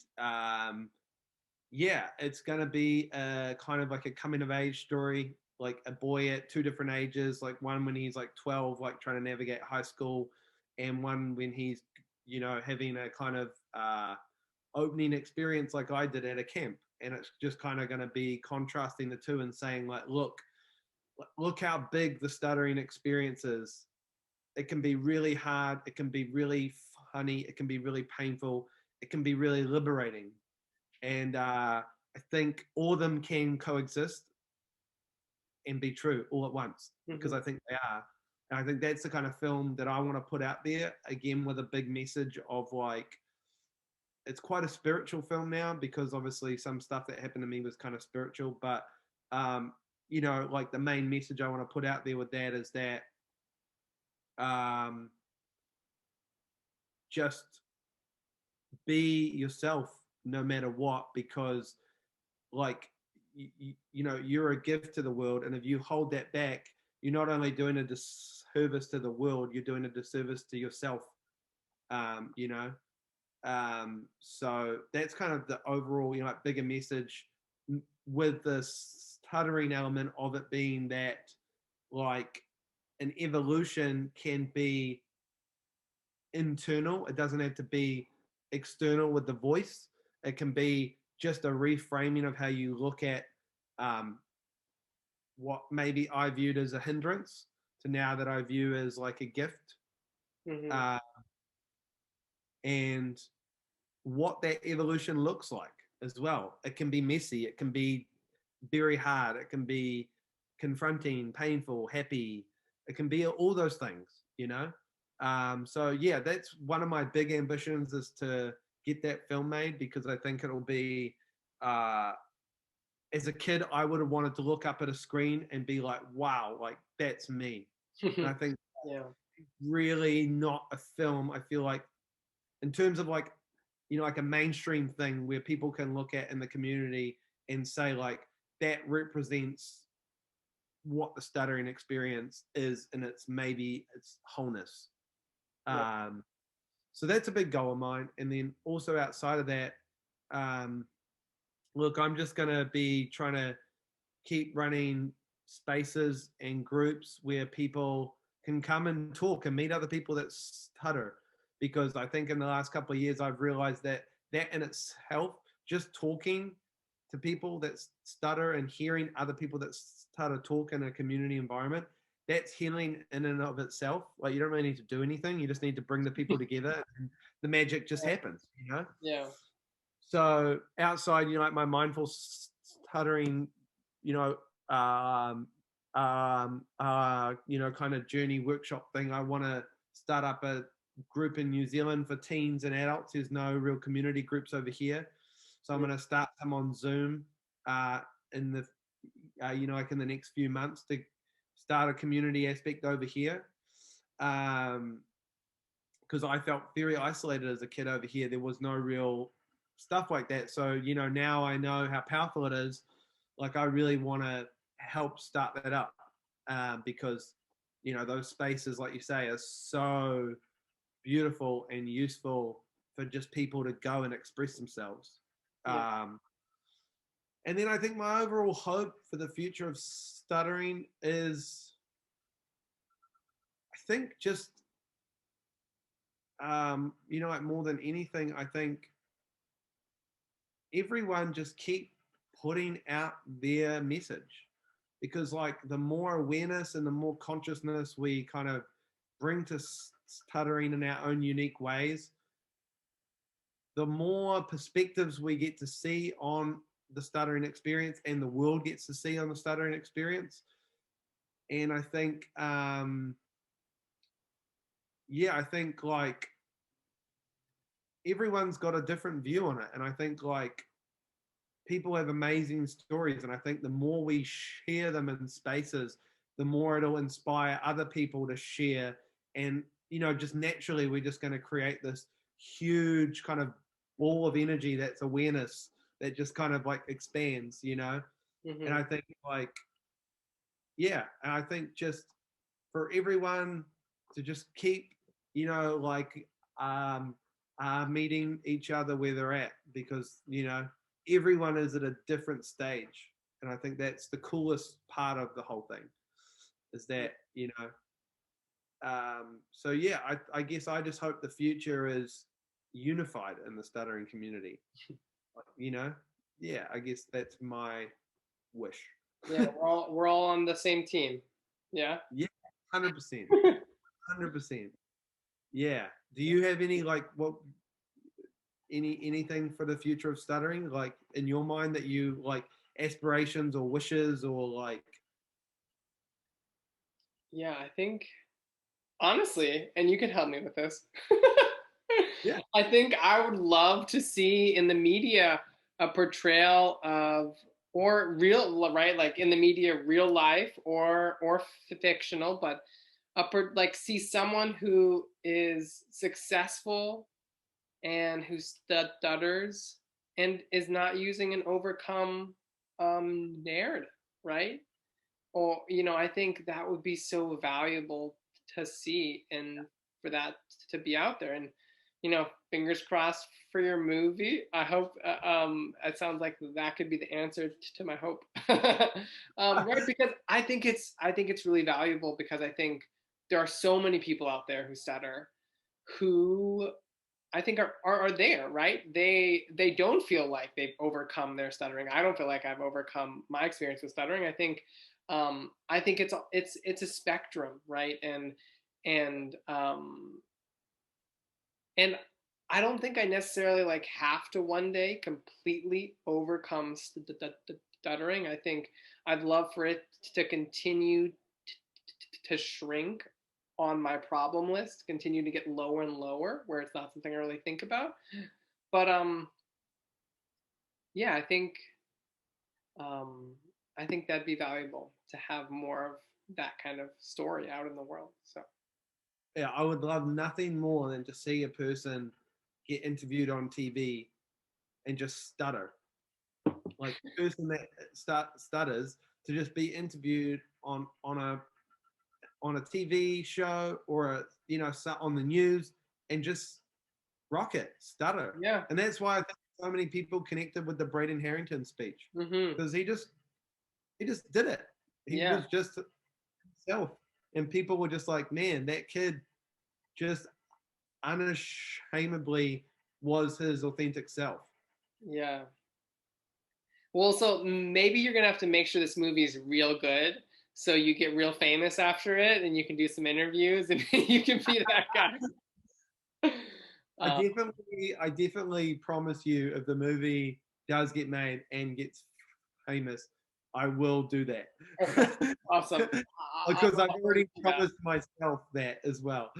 Yeah, it's gonna be a kind of like a coming of age story, like a boy at two different ages, like one when he's like 12, like trying to navigate high school, and one when he's, having a kind of opening experience like I did at a camp. And it's just kind of gonna be contrasting the two and saying like, look how big the stuttering experience is. It can be really hard, it can be really funny, it can be really painful, it can be really liberating. And I think all of them can coexist and be true all at once, because I think they are. And I think that's the kind of film that I want to put out there, again, with a big message of like, it's quite a spiritual film now, because obviously some stuff that happened to me was kind of spiritual. But like the main message I want to put out there with that is that um, just be yourself no matter what, because like you're a gift to the world, and if you hold that back, you're not only doing a disservice to the world, you're doing a disservice to yourself. So that's kind of the overall, like bigger message, with the stuttering element of it being that like an evolution can be internal. It doesn't have to be external with the voice. It can be just a reframing of how you look at um, what maybe I viewed as a hindrance to now that I view as like a gift. Mm-hmm. And what that evolution looks like as well. It can be messy. It can be very hard. It can be confronting, painful, happy. It can be all those things. So yeah, that's one of my big ambitions, is to get that film made, because I think it'll be, as a kid, I would have wanted to look up at a screen and be like, wow, like that's me. And I think Yeah. really not a film, I feel like, in terms of like, like a mainstream thing where people can look at in the community and say like, that represents what the stuttering experience is in its wholeness. Yeah. So that's a big goal of mine. And then also outside of that, um, look, I'm just going to be trying to keep running spaces and groups where people can come and talk and meet other people that stutter. Because I think in the last couple of years, I've realized that in itself just talking to people that stutter and hearing other people that stutter talk in a community environment, that's healing in and of itself. Like, you don't really need to do anything. You just need to bring the people together and the magic just happens, you know? Yeah. So outside, you know, like my mindful stuttering, you know, you know, kind of journey workshop thing, I want to start up a group in New Zealand for teens and adults. There's no real community groups over here. So I'm going to start them on Zoom in the, you know, like in the next few months to start a community aspect over here. Because I felt very isolated as a kid over here. There was no real stuff like that. So, you know, now I know how powerful it is. Like, I really want to help start that up because, you know, those spaces, like you say, are so beautiful and useful for just people to go and express themselves. Yeah. And then I think my overall hope for the future of stuttering is, I think just, you know, like more than anything, I think everyone just keep putting out their message, because like the more awareness and the more consciousness we kind of bring to stuttering in our own unique ways, the more perspectives we get to see on the stuttering experience and the world gets to see on the stuttering experience. And I think, yeah, I think like everyone's got a different view on it. And I think like people have amazing stories. And I think the more we share them in spaces, the more it'll inspire other people to share. And, you know, just naturally, we're just going to create this huge kind of ball of energy that's awareness that just kind of like expands, you know? Mm-hmm. And I think like, yeah, and I think just for everyone to just keep, you know, like meeting each other where they're at, because, you know, everyone is at a different stage. And I think that's the coolest part of the whole thing, is that, you know, so yeah, I guess I just hope the future is unified in the stuttering community. You know, yeah, I guess that's my wish. Yeah, we're all on the same team. Yeah. Yeah, 100%, 100%. Yeah. Do you have any like anything for the future of stuttering, like in your mind, that you like aspirations or wishes or like? Yeah, I think honestly, and you can help me with this. Yeah. I think I would love to see in the media a portrayal of, or real, right, like in the media, real life or fictional, but like see someone who is successful and who stutters and is not using an overcome narrative, right? Or, you know, I think that would be so valuable to see and for that to be out there. And, you know, fingers crossed for your movie. I hope it sounds like that could be the answer to my hope. Right, because I think it's really valuable, because I think there are so many people out there who stutter, who I think are there, right? They don't feel like they've overcome their stuttering. I don't feel like I've overcome my experience with stuttering. I think it's a spectrum, right? And I don't think I necessarily like have to one day completely overcome stuttering. I think I'd love for it to continue to shrink on my problem list, continue to get lower and lower, where it's not something I really think about. But yeah, I think that'd be valuable to have more of that kind of story out in the world. So Yeah, I would love nothing more than to see a person get interviewed on TV and just stutter. Like the person that stutters to just be interviewed on a TV show or on the news and just rock it, stutter. yeah. And that's why I think so many people connected with the Braden Harrington speech, because he just did it. He was just himself, and people were just like, man, that kid just unashamedly was his authentic self. Yeah. Well, so maybe you're gonna have to make sure this movie is real good, so you get real famous after it, and you can do some interviews, and you can be that guy. I definitely promise you, if the movie does get made and gets famous, I will do that. Okay. Awesome. Because I've already promised myself that as well.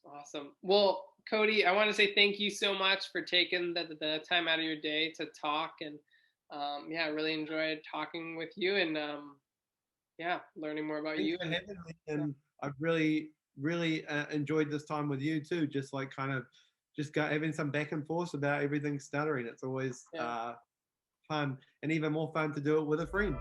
Awesome. Well, Cody, I want to say thank you so much for taking the time out of your day to talk, and yeah, I really enjoyed talking with you, and yeah, learning more about Thanks you. for having me, and I've really enjoyed this time with you too. Just like kind of just having some back and forth about everything stuttering. It's always fun, and even more fun to do it with a friend.